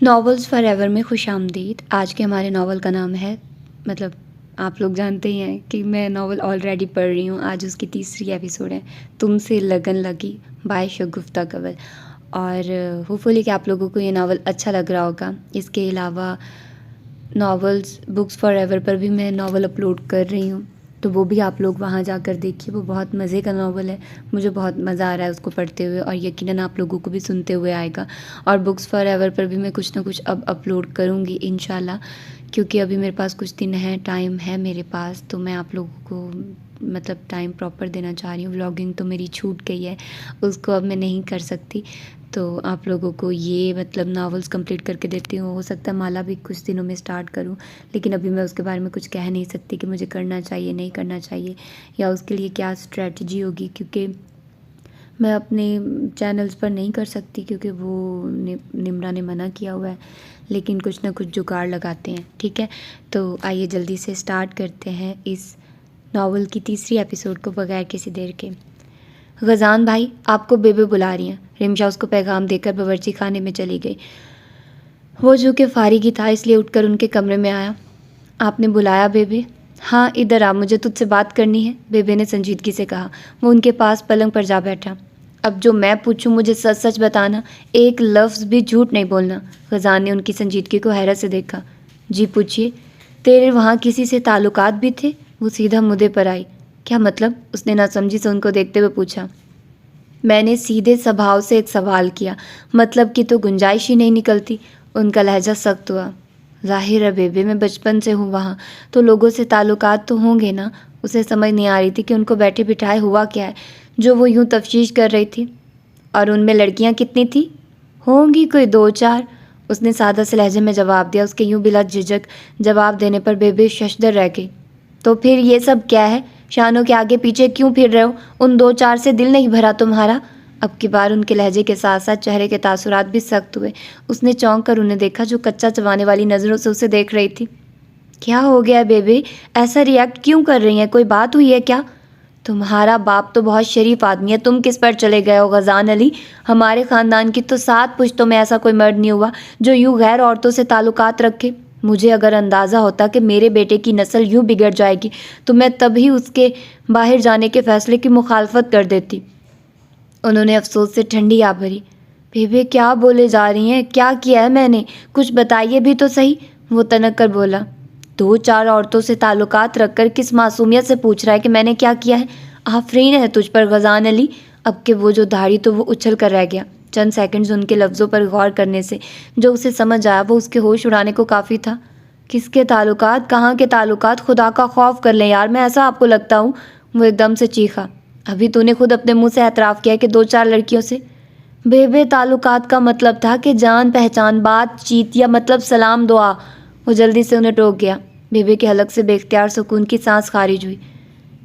Novels forever में खुशामदीद। आज के हमारे नावल का नाम है, मतलब आप लोग जानते ही हैं कि मैं नावल ऑलरेडी पढ़ रही हूँ। आज उसकी तीसरी एपिसोड है, तुमसे लगन लगी बाय शगुफ्ता कंवल। और होपफुली कि आप लोगों को ये नावल अच्छा लग रहा होगा। इसके अलावा नॉवेल्स बुक्स फॉरएवर पर भी मैं नावल अपलोड कर रही हूँ, तो वो भी आप लोग वहाँ जाकर देखिए। वो बहुत मज़े का नावल है, मुझे बहुत मज़ा आ रहा है उसको पढ़ते हुए, और यकीनन आप लोगों को भी सुनते हुए आएगा। और बुक्स फॉरएवर पर भी मैं कुछ ना कुछ अब अपलोड करूँगी इंशाल्लाह, क्योंकि अभी मेरे पास कुछ दिन है, टाइम है मेरे पास, तो मैं आप लोगों को मतलब टाइम प्रॉपर देना चाह रही हूँ। व्लॉगिंग तो मेरी छूट गई है, उसको अब मैं नहीं कर सकती, तो आप लोगों को ये मतलब नावल्स कंप्लीट करके देती हूँ। हो सकता है माला भी कुछ दिनों में स्टार्ट करूँ, लेकिन अभी मैं उसके बारे में कुछ कह नहीं सकती कि मुझे करना चाहिए नहीं करना चाहिए, या उसके लिए क्या स्ट्रेटजी होगी, क्योंकि मैं अपने चैनल्स पर नहीं कर सकती, क्योंकि वो निम्रा ने मना किया हुआ है। लेकिन कुछ ना कुछ जुगाड़ लगाते हैं, ठीक है। तो आइए जल्दी से स्टार्ट करते हैं इस नावल की तीसरी एपिसोड को बगैर किसी देर के। गजान भाई, आपको बेबे बुला रही हैं। रिमशा उसको पैगाम देकर बावर्ची खाने में चली गई। वो जो कि फारिग ही था, इसलिए उठकर उनके कमरे में आया। आपने बुलाया बेबे? हाँ, इधर आ, मुझे तुझसे बात करनी है, बेबे ने संजीदगी से कहा। वो उनके पास पलंग पर जा बैठा। अब जो मैं पूछूं मुझे सच सच बताना, एक लफ्ज़ भी झूठ नहीं बोलना। गजान ने उनकी संजीदगी को हैरत से देखा। जी पूछिए। तेरे वहाँ किसी से ताल्लुकात भी थे? वो सीधा मुद्दे पर आई। क्या मतलब? उसने नासमझी से उनको देखते हुए पूछा। मैंने सीधे स्वभाव से एक सवाल किया, मतलब की तो गुंजाइश ही नहीं निकलती। उनका लहजा सख्त हुआ। जाहिर है बेबे, मैं बचपन से हूँ वहाँ, तो लोगों से ताल्लुकात तो होंगे ना। उसे समझ नहीं आ रही थी कि उनको बैठे बिठाए हुआ क्या है जो वो यूँ तफ्तीश कर रही थी। और उनमें लड़कियाँ कितनी थी? होंगी कोई 2-4, उसने सादा से लहजे में जवाब दिया। उसके यूँ बिला झिझक जवाब देने पर बेबे शशदर रह गई। तो फिर ये सब क्या है? शानों के आगे पीछे क्यों फिर रहे हो? उन 2-4 से दिल नहीं भरा तुम्हारा? अब की बार उनके लहजे के साथ साथ चेहरे के तासुरात भी सख्त हुए। उसने चौंक कर उन्हें देखा, जो कच्चा चबाने वाली नज़रों से उसे देख रही थी। क्या हो गया बेबे, ऐसा रिएक्ट क्यों कर रही हैं? कोई बात हुई है क्या? तुम्हारा बाप तो बहुत शरीफ आदमी है, तुम किस पर चले गए हो गजान अली? हमारे ख़ानदान की तो 7 पुश्तों में ऐसा कोई मर्द नहीं हुआ जो यूँ गैर औरतों से ताल्लुकात रखे। मुझे अगर अंदाज़ा होता कि मेरे बेटे की नस्ल यूँ बिगड़ जाएगी, तो मैं तभी उसके बाहर जाने के फ़ैसले की मुखालफत कर देती। उन्होंने अफसोस से ठंडी आ भरी। बेबे क्या बोले जा रही हैं? क्या किया है मैंने? कुछ बताइए भी तो सही। वो तनक कर बोला। 2-4 औरतों से ताल्लुकात रखकर किस मासूमियत से पूछ रहा है कि मैंने क्या किया है? आफरीन है तुझ पर गजान अली। अब के वो जो दाढ़ी, तो वो उछल कर रह गया। चंद सेकंड्स उनके लफ्ज़ों पर गौर करने से जो उसे समझ आया, वो उसके होश उड़ाने को काफ़ी था। किसके ताल्लुकात? कहाँ के ताल्लुकात? खुदा का खौफ कर लें यार, मैं ऐसा आपको लगता हूँ? वो एकदम से चीखा। अभी तूने खुद अपने मुंह से एतराफ़ किया कि 2-4 लड़कियों से। बेबे, ताल्लुकात का मतलब था कि जान पहचान, बातचीत, या मतलब सलाम दुआ। वो जल्दी से उन्हें टोक गया। बेबे के हलक से बेख्तियार सुकून की सांस खारिज हुई।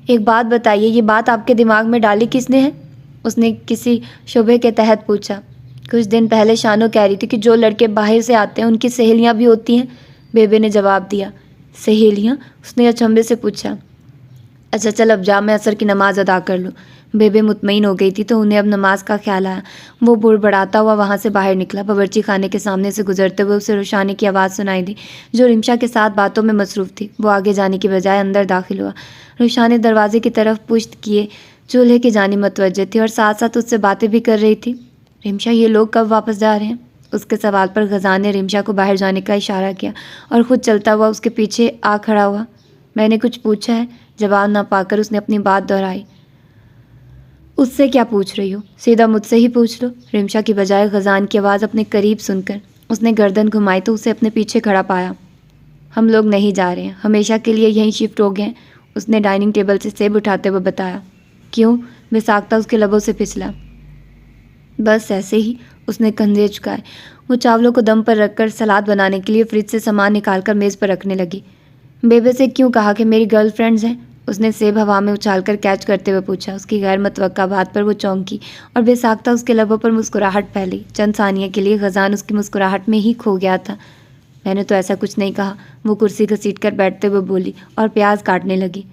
एक बात बताइए, ये बात आपके दिमाग में डाली किसने है? उसने किसी शुबे के तहत पूछा। कुछ दिन पहले शानो कह रही थी कि जो लड़के बाहर से आते हैं उनकी सहेलियाँ भी होती हैं। बेबे ने जवाब दिया। सहेलियाँ? उसने अचंभे से पूछा। अच्छा चल अब जा, मैं असर की नमाज़ अदा कर लूँ। बेबे मुतमईन हो गई थी, तो उन्हें अब नमाज का ख्याल आया। वो बुड़बड़ाता हुआ वहाँ से बाहर निकला। बावर्ची खाने के सामने से गुजरते हुए उसे रोशानी की आवाज़ सुनाई दी, जो रिमशा के साथ बातों में मसरूफ़ थी। वो आगे जाने की बजाय अंदर दाखिल हुआ। रोशानी दरवाजे की तरफ पुश्त किए चूल्हे की जानिब मुतवज्जह थी, और साथ साथ उससे बातें भी कर रही थी। रिमशा, ये लोग कब वापस जा रहे हैं? उसके सवाल पर गजान ने रिमशा को बाहर जाने का इशारा किया और ख़ुद चलता हुआ उसके पीछे आ खड़ा हुआ। मैंने कुछ पूछा है? जवाब ना पाकर उसने अपनी बात दोहराई। उससे क्या पूछ रही हो? सीधा मुझसे ही पूछ लो। रिमशा की बजाय गजान की आवाज़ अपने करीब सुनकर उसने गर्दन घुमाई तो उसे अपने पीछे खड़ा पाया। हम लोग नहीं जा रहे हैं, हमेशा के लिए यहीं शिफ्ट हो गए हैं, उसने डाइनिंग टेबल से सेब उठाते हुए बताया। क्यों? बेसाख्ता उसके लबों से फिसला। बस ऐसे ही, उसने कंधे झुकाए। वो चावलों को दम पर रखकर सलाद बनाने के लिए फ्रिज से सामान निकालकर मेज़ पर रखने लगी। बेबे से क्यों कहा कि मेरी गर्लफ्रेंड्स हैं? उसने सेब हवा में उछालकर कैच करते हुए पूछा। उसकी गैर मुतवक्का बात पर वो चौंकी और बेसाख्ता उसके लबों पर मुस्कुराहट फैली। चंद सानिया के लिए गजान उसकी मुस्कुराहट में ही खो गया था। मैंने तो ऐसा कुछ नहीं कहा, वो कुर्सी घसीट कर बैठते हुए बोली और प्याज काटने लगी।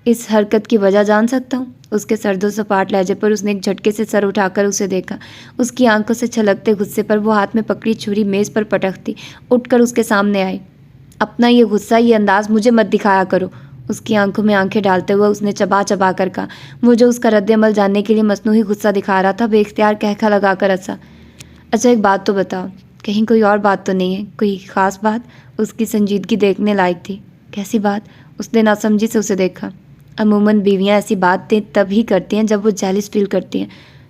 इस हरकत की वजह जान सकता हूँ? उसके सर्दो सपाट लहजे पर उसने एक झटके से सर उठाकर उसे देखा। उसकी आंखों से छलकते गुस्से पर वो हाथ में पकड़ी छुरी मेज़ पर पटकती उठकर उसके सामने आई। अपना ये गुस्सा, ये अंदाज मुझे मत दिखाया करो। उसकी आंखों में आंखें डालते हुए उसने चबा चबा कर कहा। वो जो उसका रद्द-ए-अमल जानने के लिए मसनूई गुस्सा दिखा रहा था, बेइख्तियार कहका लगाकर हंसा। अच्छा एक बात तो बताओ, कहीं कोई और बात तो नहीं है? कोई ख़ास बात? उसकी संजीदगी देखने लायक थी। कैसी बात? उसने नासमझी से उसे देखा। अमूमन बीवियां ऐसी बातें तभी करती हैं जब वो जेलस फील करती हैं।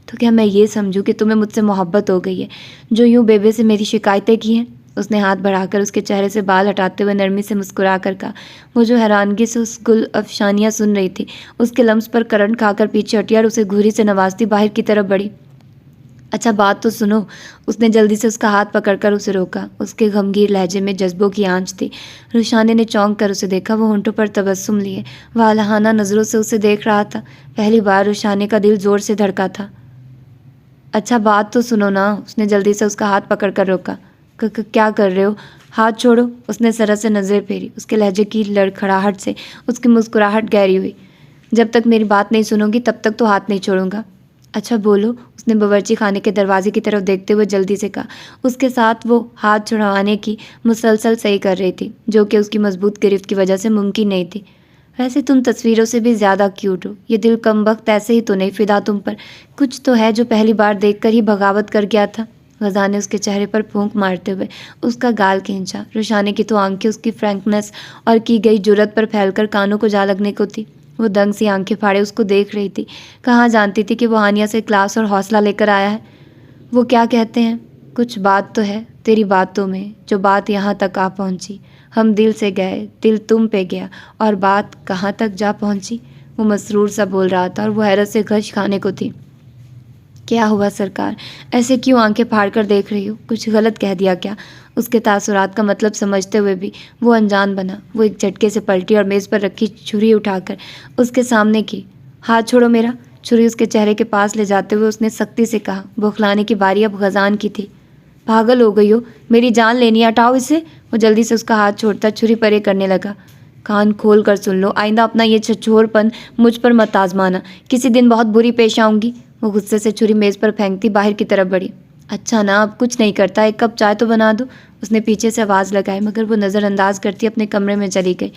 तो क्या मैं ये समझूं कि तुम्हें मुझसे मोहब्बत हो गई है, जो यूं बेबे से मेरी शिकायतें की हैं? उसने हाथ बढ़ाकर उसके चेहरे से बाल हटाते हुए नरमी से मुस्कुरा कर कहा। वो जो हैरानगी से उस गुल अफशानियाँ सुन रही थी, उसके लम्स पर करंट खाकर पीछे हटी और उसे घूरी से नवाजती बाहर की तरफ बढ़ी। अच्छा बात तो सुनो। उसने जल्दी से उसका हाथ पकड़कर उसे रोका। उसके गमगीन लहजे में जज्बों की आंच थी। रुशाने ने चौंक कर उसे देखा। वो होंठों पर तबस्सुम लिए वालहाना नज़रों से उसे देख रहा था। पहली बार रुशाने का दिल जोर से धड़का था। अच्छा बात तो सुनो ना। उसने जल्दी से उसका हाथ पकड़कर रोका। क्या कर रहे हो? हाथ छोड़ो। उसने सरस से नज़रें फेरी। उसके लहजे की लड़खड़ाहट से उसकी मुस्कुराहट गहरी हुई। जब तक मेरी बात नहीं सुनोगी तब तक तो हाथ नहीं छोड़ूंगा। अच्छा बोलो। उसने बावर्ची खाने के दरवाजे की तरफ देखते हुए जल्दी से कहा। उसके साथ वो हाथ छुड़वाने की मुसलसल सही कर रही थी, जो कि उसकी मजबूत गिरफ्त की वजह से मुमकिन नहीं थी। वैसे तुम तस्वीरों से भी ज़्यादा क्यूट हो। ये दिल कमबख्त ऐसे ही तो नहीं फिदा तुम पर। कुछ तो है जो पहली बार देखकर ही बगावत कर गया था। गज़ा ने उसके चेहरे पर फूंक मारते हुए उसका गाल खींचा। रुशाने की तो आंखें उसकी फ्रैंकनेस और की गई जुर्रत पर फैलकर कानों को जा लगने को थी। वो दंग सी आंखें फाड़े उसको देख रही थी। कहाँ जानती थी कि वो हानिया से क्लास और हौसला लेकर आया है। वो क्या कहते हैं, कुछ बात तो है तेरी बातों में, जो बात यहाँ तक आ पहुँची। हम दिल से गए, दिल तुम पे गया, और बात कहाँ तक जा पहुँची। वो मसरूर सा बोल रहा था और वो हैरत से गश खाने को थी। क्या हुआ सरकार, ऐसे क्यों आंखें फाड़ कर देख रही हो? कुछ गलत कह दिया क्या? उसके तासुरात का मतलब समझते हुए भी वो अनजान बना। वो एक झटके से पलटी और मेज़ पर रखी छुरी उठाकर उसके सामने की। हाथ छोड़ो मेरा। छुरी उसके चेहरे के पास ले जाते हुए उसने सख्ती से कहा। बौखलाने की बारी अब गजान की थी। पागल हो गई हो? मेरी जान लेनी है, हटाओ इसे। वो जल्दी से उसका हाथ छोड़ता छुरी परे करने लगा। कान खोल कर सुन लो, आइंदा अपना ये छछोरपन मुझ पर मत आजमाना। किसी दिन बहुत बुरी पेश आऊंगी। वो गुस्से से छुरी मेज़ पर फेंकती बाहर की तरफ बढ़ी। अच्छा ना, अब कुछ नहीं करता, एक कप चाय तो बना दो। उसने पीछे से आवाज़ लगाई, मगर वो नज़रअंदाज करती अपने कमरे में चली गई।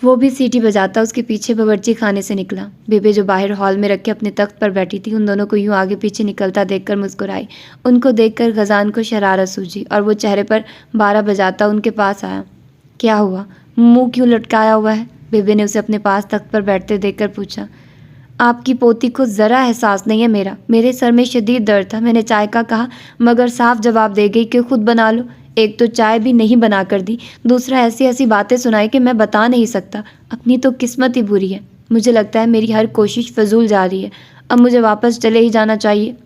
वो भी सीटी बजाता उसके पीछे बावर्ची खाने से निकला। बेबे जो बाहर हॉल में रख के अपने तख्त पर बैठी थी, उन दोनों को यूं आगे पीछे निकलता देखकर मुस्कुराई। उनको देखकर गजान को शरारत सूझी और वो चेहरे पर 12 बजाता उनके पास आया। क्या हुआ, मुंह क्यों लटकाया हुआ है? बेबे ने उसे अपने पास तख्त पर बैठते देखकर पूछा। आपकी पोती को ज़रा एहसास नहीं है मेरे सर में शदीद दर्द था। मैंने चाय का कहा, मगर साफ जवाब दे गई कि खुद बना लो। एक तो चाय भी नहीं बना कर दी, दूसरा ऐसी ऐसी बातें सुनाई कि मैं बता नहीं सकता। अपनी तो किस्मत ही बुरी है। मुझे लगता है मेरी हर कोशिश फजूल जा रही है। अब मुझे वापस चले ही जाना चाहिए।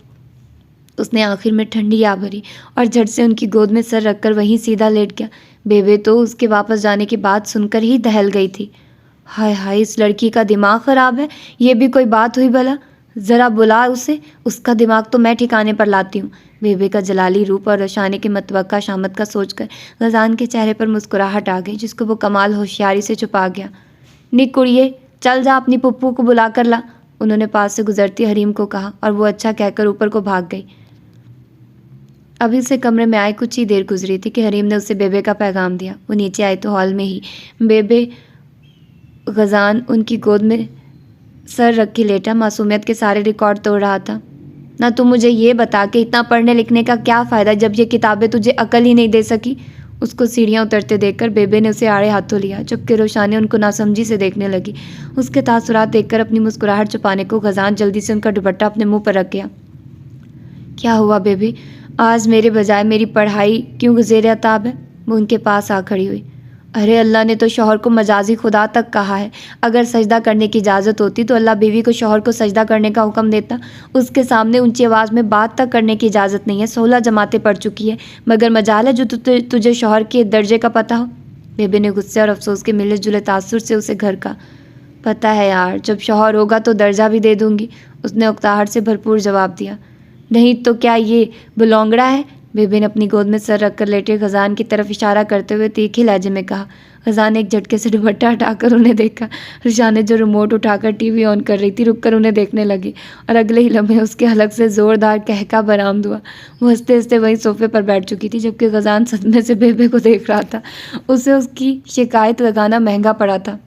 उसने आखिर में ठंडी आ भरी और झट से उनकी गोद में सर रखकर वहीं सीधा लेट गया। बेबे तो उसके वापस जाने की बात सुनकर ही दहल गई थी। हाय हाय, इस लड़की का दिमाग ख़राब है। ये भी कोई बात हुई भला? ज़रा बुला उसे, उसका दिमाग तो मैं ठिकाने पर लाती हूँ। बेबे का जलाली रूप और रशाने की मतवक्का शामत का सोचकर गजान के चेहरे पर मुस्कुराहट आ गई, जिसको वो कमाल होशियारी से छुपा गया। निक कुड़िए, चल जा अपनी पुप्पू को बुला कर ला। उन्होंने पास से गुजरती हरीम को कहा और वो अच्छा कहकर ऊपर को भाग गई। अभी से कमरे में आए कुछ ही देर गुजरी थी कि हरीम ने उसे बेबे का पैगाम दिया। वो नीचे आई तो हॉल में ही बेबे गजान उनकी गोद में सर रखी लेटा मासूमियत के सारे रिकॉर्ड तोड़ रहा था। ना तू मुझे ये बता कि इतना पढ़ने लिखने का क्या फ़ायदा जब ये किताबें तुझे अकल ही नहीं दे सकी। उसको सीढ़ियाँ उतरते देखकर बेबे ने उसे आड़े हाथों लिया, जबकि रोशानी उनको नासमझी से देखने लगी। उसके तासुरात देखकर अपनी मुस्कुराहट छुपाने को गजान जल्दी से उनका दुपट्टा अपने मुंह पर रख गया। क्या हुआ बेबी, आज मेरे बजाय मेरी पढ़ाई क्यों ज़ेर अताब है? वो उनके पास आ खड़ी हुई। अरे अल्लाह ने तो शौहर को मजाजी खुदा तक कहा है। अगर सजदा करने की इजाज़त होती तो अल्लाह बीवी को शौहर को सजदा करने का हुक्म देता। उसके सामने ऊंची आवाज़ में बात तक करने की इजाज़त नहीं है। 16 जमातें पढ़ चुकी है, मगर मजाल है जो तुझे शौहर के दर्जे का पता हो। बेबे ने गुस्से और अफसोस के मिले जुले तासुर से उसे घर का पता है यार, जब शौहर होगा तो दर्जा भी दे दूंगी। उसने उकताहट से भरपूर जवाब दिया। नहीं तो क्या ये बुलौंगड़ा है? बेबे ने अपनी गोद में सर रखकर लेटे गजान की तरफ इशारा करते हुए तीखे लहजे में कहा। गजान ने एक झटके से दुपट्टा हटाकर उन्हें देखा। रिशान ने जो रिमोट उठाकर टीवी ऑन कर रही थी रुककर उन्हें देखने लगी और अगले ही लम्हे उसके हलक से जोरदार कहका बरामद हुआ। वो हंसते हंसते वहीं सोफे पर बैठ चुकी थी जबकि गजान सदमे से बेबे को देख रहा था। उसे उसकी शिकायत लगाना महंगा पड़ा था।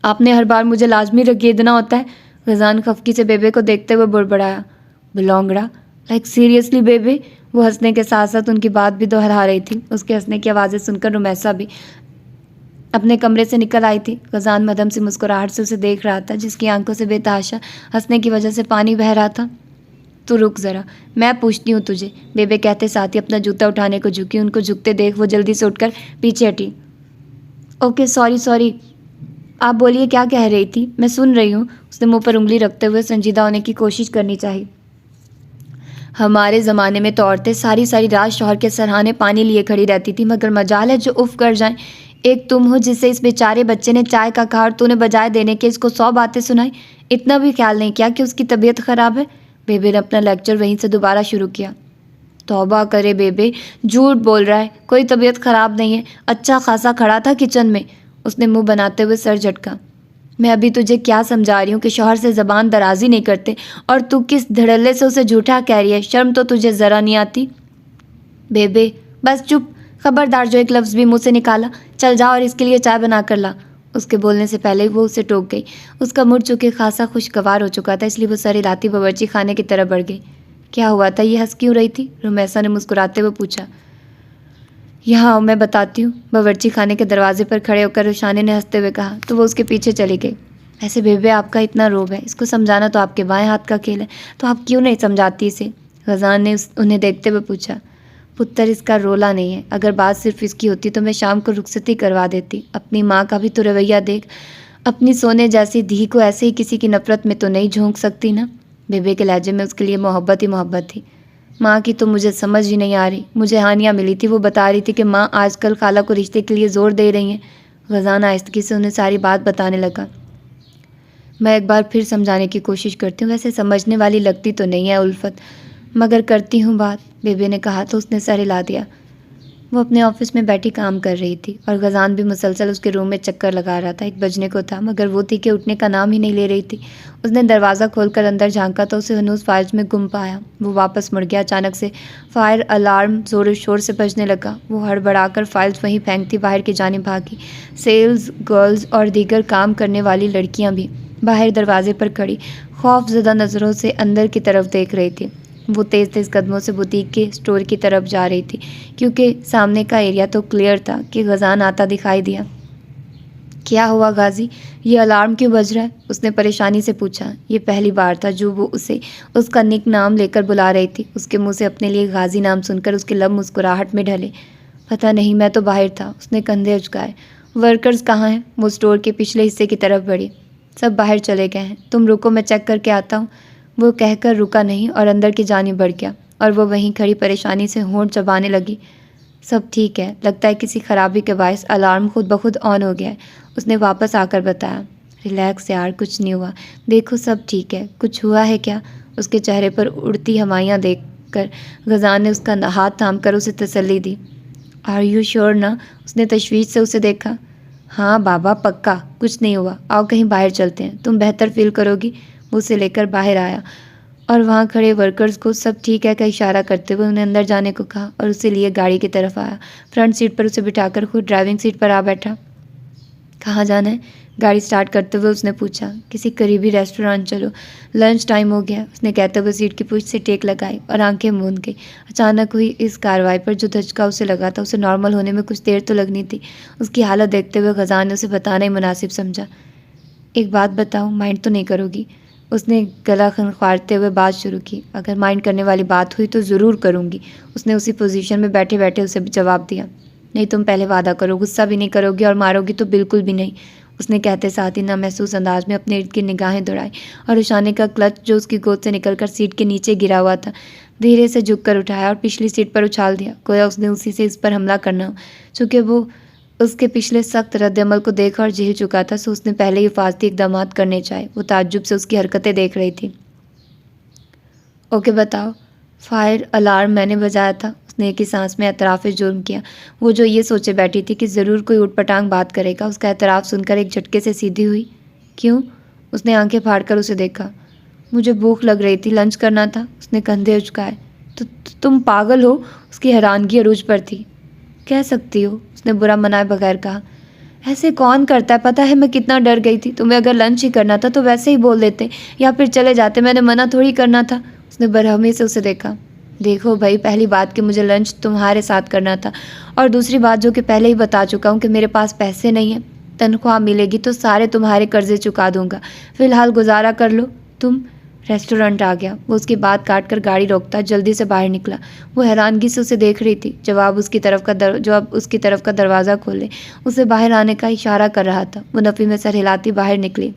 आपने हर बार मुझे लाजमी रगेदना होता है। गजान खफकी से बेबे को देखते हुए बुड़बड़ाया। बिलोंगड़ा, लाइक सीरियसली बेबे? वो हंसने के साथ साथ उनकी बात भी दोहरा रही थी। उसके हंसने की आवाज़ें सुनकर रुमैसा भी अपने कमरे से निकल आई थी। गजान मदम से मुस्कुराहट से उसे देख रहा था, जिसकी आंखों से बेतहाशा हंसने की वजह से पानी बह रहा था। तो रुक ज़रा, मैं पूछती हूँ तुझे, बेबे कहते साथ ही अपना जूता उठाने को झुकी। उनको झुकते देख वो जल्दी से उठकर पीछे हटी। ओके सॉरी, आप बोलिए, क्या कह रही थी? मैं सुन रही हूँ। उसने मुंह पर उंगली रखते हुए संजीदा होने की कोशिश करनी चाहिए। हमारे ज़माने में तो औरतें सारी सारी रात शौहर के सरहाने पानी लिए खड़ी रहती थी, मगर मजाल है जो उफ कर जाएं। एक तुम हो जिससे इस बेचारे बच्चे ने चाय का कहा और तूने बजाय देने के इसको 100 बातें सुनाई। इतना भी ख्याल नहीं किया कि उसकी तबीयत ख़राब है। बेबे ने अपना लेक्चर वहीं से दोबारा शुरू किया। तौबा करे बेबे, झूठ बोल रहा है, कोई तबीयत ख़राब नहीं है, अच्छा खासा खड़ा था किचन में। उसने मुंह बनाते हुए सर झटका। मैं अभी तुझे क्या समझा रही हूँ कि शौहर से ज़बान दराजी नहीं करते, और तू किस धड़ल्ले से उसे झूठा कह रही है? शर्म तो तुझे ज़रा नहीं आती? बेबे बस चुप, खबरदार जो एक लफ्ज़ भी मुँह से निकाला। चल जा और इसके लिए चाय बना कर ला। उसके बोलने से पहले वो उसे टोक गई। उसका मुड़ चुके खासा खुशगवार हो चुका था, इसलिए वो सर हिलाती बावर्ची खाने की तरफ बढ़ गई। क्या हुआ था? ये हंस क्यों रही थी? रुमैसा ने मुस्कुराते हुए पूछा। यहाँ आओ, मैं बताती हूँ। बावर्ची खाने के दरवाजे पर खड़े होकर रुशाने ने हंसते हुए कहा तो वो उसके पीछे चली गई। ऐसे बेबे आपका इतना रोब है, इसको समझाना तो आपके बाएं हाथ का खेल है, तो आप क्यों नहीं समझाती इसे? गजान ने उन्हें देखते हुए पूछा। पुत्र, इसका रोला नहीं है। अगर बात सिर्फ इसकी होती तो मैं शाम को रुखसती करवा देती। अपनी माँ का भी तो रवैया देख। अपनी सोने जैसी धी को ऐसे ही किसी की नफरत में तो नहीं झोंक सकती ना। बेबे के लहजे में उसके लिए मोहब्बत ही मोहब्बत थी। माँ की तो मुझे समझ ही नहीं आ रही। मुझे हानिया मिली थी, वो बता रही थी कि माँ आजकल खाला को रिश्ते के लिए ज़ोर दे रही हैं। गजान आहिस्तगी से उन्हें सारी बात बताने लगा। मैं एक बार फिर समझाने की कोशिश करती हूँ, वैसे समझने वाली लगती तो नहीं है उल्फत, मगर करती हूँ बात, बेबे ने कहा तो उसने सर हिला दिया। वो अपने ऑफिस में बैठी काम कर रही थी और गजान भी मुसलसल उसके रूम में चक्कर लगा रहा था। 1 बजने को था, मगर वो थी कि उठने का नाम ही नहीं ले रही थी। उसने दरवाज़ा खोलकर अंदर झांका तो उसे हनूज फाइल्स में गुम पाया। वो वापस मुड़ गया। अचानक से फायर अलार्म ज़ोर शोर से बजने लगा। वो हड़बड़ाकर फाइल्स वहीं फेंकती बाहर की जानिब भागी। सेल्स गर्ल्स और दीगर काम करने वाली लड़कियाँ भी बाहर दरवाजे पर खड़ी खौफजदा नज़रों से अंदर की तरफ देख रही थी। वो तेज़ तेज़ कदमों से बुटीक के स्टोर की तरफ जा रही थी, क्योंकि सामने का एरिया तो क्लियर था कि गजान आता दिखाई दिया। क्या हुआ गाजी, ये अलार्म क्यों बज रहा है? उसने परेशानी से पूछा। ये पहली बार था जो वो उसे उसका निक नाम लेकर बुला रही थी। उसके मुंह से अपने लिए गाजी नाम सुनकर उसके लब मुस्कुराहट में ढले। पता नहीं, मैं तो बाहर था। उसने कंधे उचकाए। वर्कर्स कहाँ हैं? वो स्टोर के पिछले हिस्से की तरफ बढ़ी। सब बाहर चले गए हैं। तुम रुको, मैं चेक करके आता हूँ। वो कहकर रुका नहीं और अंदर की जानिब बढ़ गया और वो वहीं खड़ी परेशानी से होंठ चबाने लगी। सब ठीक है, लगता है किसी खराबी के बायस अलार्म खुद ब खुद ऑन हो गया है, उसने वापस आकर बताया। रिलैक्स यार, कुछ नहीं हुआ, देखो सब ठीक है। कुछ हुआ है क्या? उसके चेहरे पर उड़ती हवाइयाँ देखकर गजान ने उसका हाथ थाम कर उसे तसल्ली दी। आर यू श्योर ना? उसने तशवीश से उसे देखा। हाँ बाबा, पक्का कुछ नहीं हुआ। आओ कहीं बाहर चलते हैं, तुम बेहतर फील करोगी। वो उसे लेकर बाहर आया और वहाँ खड़े वर्कर्स को सब ठीक है का इशारा करते हुए उन्हें अंदर जाने को कहा और उसे लिए गाड़ी की तरफ आया। फ्रंट सीट पर उसे बिठाकर खुद ड्राइविंग सीट पर आ बैठा। कहाँ जाना है? गाड़ी स्टार्ट करते हुए उसने पूछा। किसी करीबी रेस्टोरेंट चलो, लंच टाइम हो गया, उसने कहते हुए सीट की पूंछ से टेक लगाई और आंखें मूंद गई। अचानक हुई इस कार्रवाई पर जो धचका उसे लगा था, उसे नॉर्मल होने में कुछ देर तो लगनी थी। उसकी हालत देखते हुए गजान ने उसे बताना ही मुनासिब समझा। एक बात बताऊँ, माइंड तो नहीं करोगी? उसने गला खनख्वारते हुए बात शुरू की। अगर माइंड करने वाली बात हुई तो ज़रूर करूँगी, उसने उसी पोजीशन में बैठे बैठे उसे जवाब दिया। नहीं, तुम पहले वादा करो, गुस्सा भी नहीं करोगी और मारोगी तो बिल्कुल भी नहीं, उसने कहते साथ ही ना महसूस अंदाज में अपने इर्द की निगाहें दौड़ाई और उशाने का क्लच जो उसकी गोद से निकलकर सीट के नीचे गिरा हुआ था धीरे से झुककर उठाया और पिछली सीट पर उछाल दिया, गोया उसने उसी से इस पर हमला करना हो। चूँकि वो उसके पिछले सख्त रद्दअमल को देखा और झेल चुका था, सो उसने पहले ही हिफाजती इक़दामात करने चाहे। वो ताज्जुब से उसकी हरकतें देख रही थी। ओके बताओ। फायर अलार्म मैंने बजाया था। उसने एक ही सांस में एतराफ़ जुर्म किया। वो जो ये सोचे बैठी थी कि ज़रूर कोई ऊटपटांग बात करेगा, उसका एतराफ़ सुनकर एक झटके से सीधी हुई। क्यों? उसने आंखें फाड़कर उसे देखा। मुझे भूख लग रही थी, लंच करना था। उसने कंधे उचकाए। तो तुम पागल हो? उसकी हैरानगी अरूज पर थी। कह सकती हो, उसने बुरा मनाए बगैर कहा। ऐसे कौन करता है? पता है मैं कितना डर गई थी। तुम्हें अगर लंच ही करना था तो वैसे ही बोल देते या फिर चले जाते, मैंने मना थोड़ी करना था। उसने बरहमी से उसे देखा। देखो भाई, पहली बात कि मुझे लंच तुम्हारे साथ करना था, और दूसरी बात जो कि पहले ही बता चुका हूँ कि मेरे पास पैसे नहीं हैं। तनख्वाह मिलेगी तो सारे तुम्हारे कर्जे चुका दूंगा। फिलहाल गुजारा कर लो तुम। रेस्टोरेंट आ गया। वो उसकी बात काट कर गाड़ी रोकता जल्दी से बाहर निकला। वो हैरानगी से उसे देख रही थी। जवाब उसकी तरफ का दरवाज़ा खोले उसे बाहर आने का इशारा कर रहा था। वो नफ़ी में सर हिलाती बाहर निकली।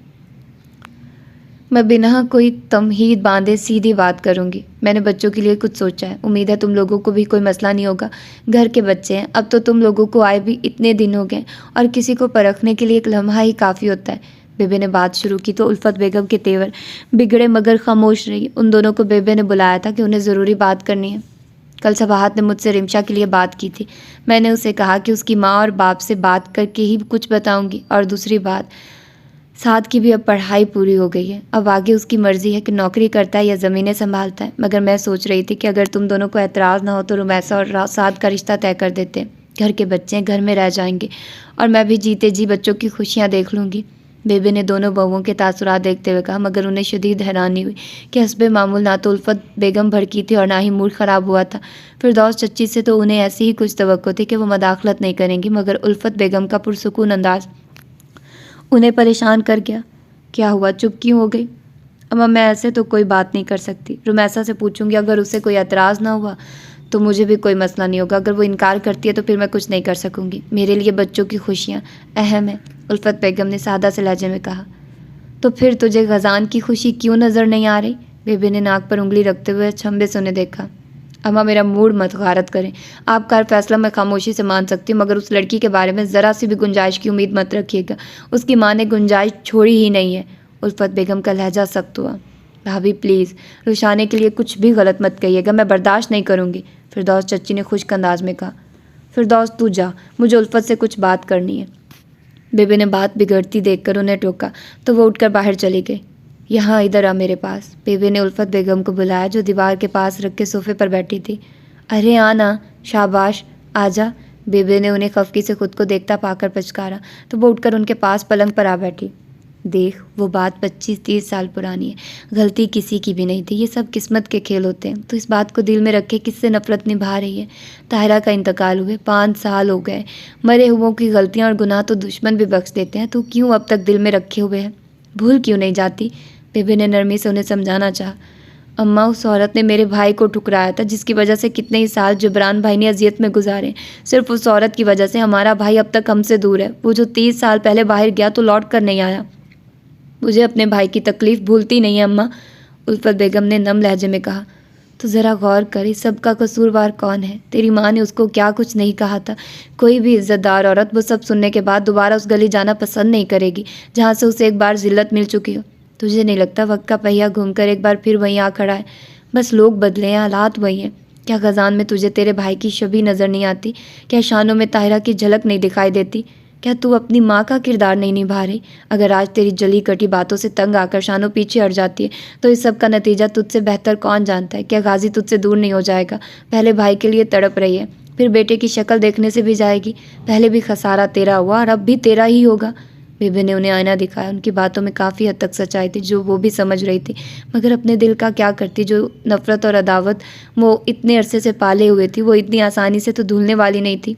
मैं बिना कोई तमहीद बांधे सीधी बात करूंगी। मैंने बच्चों के लिए कुछ सोचा है। उम्मीद है तुम लोगों को भी कोई मसला नहीं होगा। घर के बच्चे हैं। अब तो तुम लोगों को आए भी इतने दिन हो गए, और किसी को परखने के लिए एक लम्हा ही काफ़ी होता है। बेबे ने बात शुरू की तो उल्फत बेगम के तेवर बिगड़े मगर खामोश रही। उन दोनों को बेबे ने बुलाया था कि उन्हें ज़रूरी बात करनी है। कल सबाहत ने मुझसे रिमशा के लिए बात की थी। मैंने उसे कहा कि उसकी माँ और बाप से बात करके ही कुछ बताऊंगी। और दूसरी बात, साद की भी अब पढ़ाई पूरी हो गई है। अब आगे उसकी मर्ज़ी है कि नौकरी करता है या ज़मीनें संभालता है। मगर मैं सोच रही थी कि अगर तुम दोनों को एतराज़ ना हो तो रुमैसा और साद का रिश्ता तय कर देते। घर के बच्चे घर में रह जाएंगे और मैं भी जीते जी बच्चों की खुशियाँ देख लूँगी। बेबे ने दोनों बहुओं के तासुरात देखते हुए कहा, मगर उन्हें शदीद हैरानी हुई कि हस्बे मामूल ना तो उल्फत बेगम भड़की थी और ना ही मूड ख़राब हुआ था। फिरदौस चच्ची से तो उन्हें ऐसी ही कुछ तवक्को थी कि वो मदाखलत नहीं करेंगी, मगर उल्फत बेगम का पुरसुकून अंदाज उन्हें परेशान कर गया। क्या हुआ, चुप क्यों हो गई? अम्मा, मैं ऐसे तो कोई बात नहीं कर सकती। रुमैसा से पूछूंगी, अगर उसे कोई एतराज़ ना हुआ तो मुझे भी कोई मसला नहीं होगा। अगर वो इनकार करती है तो फिर मैं कुछ नहीं कर सकूंगी। मेरे लिए बच्चों की खुशियाँ अहम है, उल्फत बेगम ने सादा से लहजे में कहा। तो फिर तुझे गजान की खुशी क्यों नज़र नहीं आ रही? बेबे ने नाक पर उंगली रखते हुए छंबे से उन्हें देखा। अम्मा, मेरा मूड मत गारत करें। आपका हर फैसला मैं खामोशी से मान सकती हूँ, मगर उस लड़की के बारे में ज़रा सी भी गुंजाइश की उम्मीद मत रखिएगा। उसकी माँ ने गुंजाइश छोड़ी ही नहीं है। उल्फत बेगम का लहजा सख्त हुआ। भाभी प्लीज़, रुशाने के लिए कुछ भी गलत मत कहिएगा, मैं बर्दाश्त नहीं करूँगी। फिरदौस चच्ची ने खुश्क अंदाज में कहा। फिरदौस तू जा, मुझे उल्फत से कुछ बात करनी है। बेबे ने बात बिगड़ती देखकर उन्हें टोका तो वो उठकर बाहर चली गई। यहाँ इधर आ मेरे पास। बेबे ने उल्फत बेगम को बुलाया जो दीवार के पास रख के सोफे पर बैठी थी। अरे आना, शाबाश, आजा। बेबे ने उन्हें खफकी से खुद को देखता पाकर पचकारा तो वो उठकर उनके पास पलंग पर आ बैठी। देख, वो बात 25-30 साल पुरानी है। गलती किसी की भी नहीं थी। ये सब किस्मत के खेल होते हैं। तो इस बात को दिल में रखे किससे नफरत निभा रही है? ताहिरा का इंतकाल हुए 5 साल हो गए। मरे हुओं की गलतियां और गुनाह तो दुश्मन भी बख्श देते हैं। तो क्यों अब तक दिल में रखे हुए है? भूल क्यों नहीं जाती? बेबे ने नरमी से उन्हें समझाना चाहा। अम्मा, उस औरत ने मेरे भाई को ठुकराया था, जिसकी वजह से कितने ही साल जबरान भाई ने अजियत में गुजारे। सिर्फ उस औरत की वजह से हमारा भाई अब तक हमसे दूर है। वो जो 30 साल पहले बाहर गया तो लौट कर नहीं आया। मुझे अपने भाई की तकलीफ़ भूलती नहीं है अम्मा, उल्फत बेगम ने नम लहजे में कहा। तो ज़रा गौर कर, इस सब का कसूरवार कौन है? तेरी माँ ने उसको क्या कुछ नहीं कहा था? कोई भी इज़्ज़तदार औरत वो सब सुनने के बाद दोबारा उस गली जाना पसंद नहीं करेगी जहाँ से उसे एक बार जिल्लत मिल चुकी हो। तुझे नहीं लगता वक्त का पहिया घूमकर एक बार फिर वहीं आ खड़ा है? बस लोग बदले हैं, हालात वही हैं। क्या खजान में तुझे तेरे भाई की छवि नज़र नहीं आती? क्या शानों में ताहिरा की झलक नहीं दिखाई देती? क्या तू अपनी माँ का किरदार नहीं निभा रही? अगर आज तेरी जली कटी बातों से तंग आकर शानों पीछे हट जाती है तो इस सब का नतीजा तुझसे बेहतर कौन जानता है? क्या गाजी तुझसे दूर नहीं हो जाएगा? पहले भाई के लिए तड़प रही है, फिर बेटे की शक्ल देखने से भी जाएगी। पहले भी खसारा तेरा हुआ और अब भी तेरा ही होगा। बेबे ने उन्हें आईना दिखाया। उनकी बातों में काफ़ी हद तक सच्चाई थी जो वो भी समझ रही थी, मगर अपने दिल का क्या करती? जो नफ़रत और अदावत वो इतने अरसे से पाले हुए थी वो इतनी आसानी से तो धुलने वाली नहीं थी।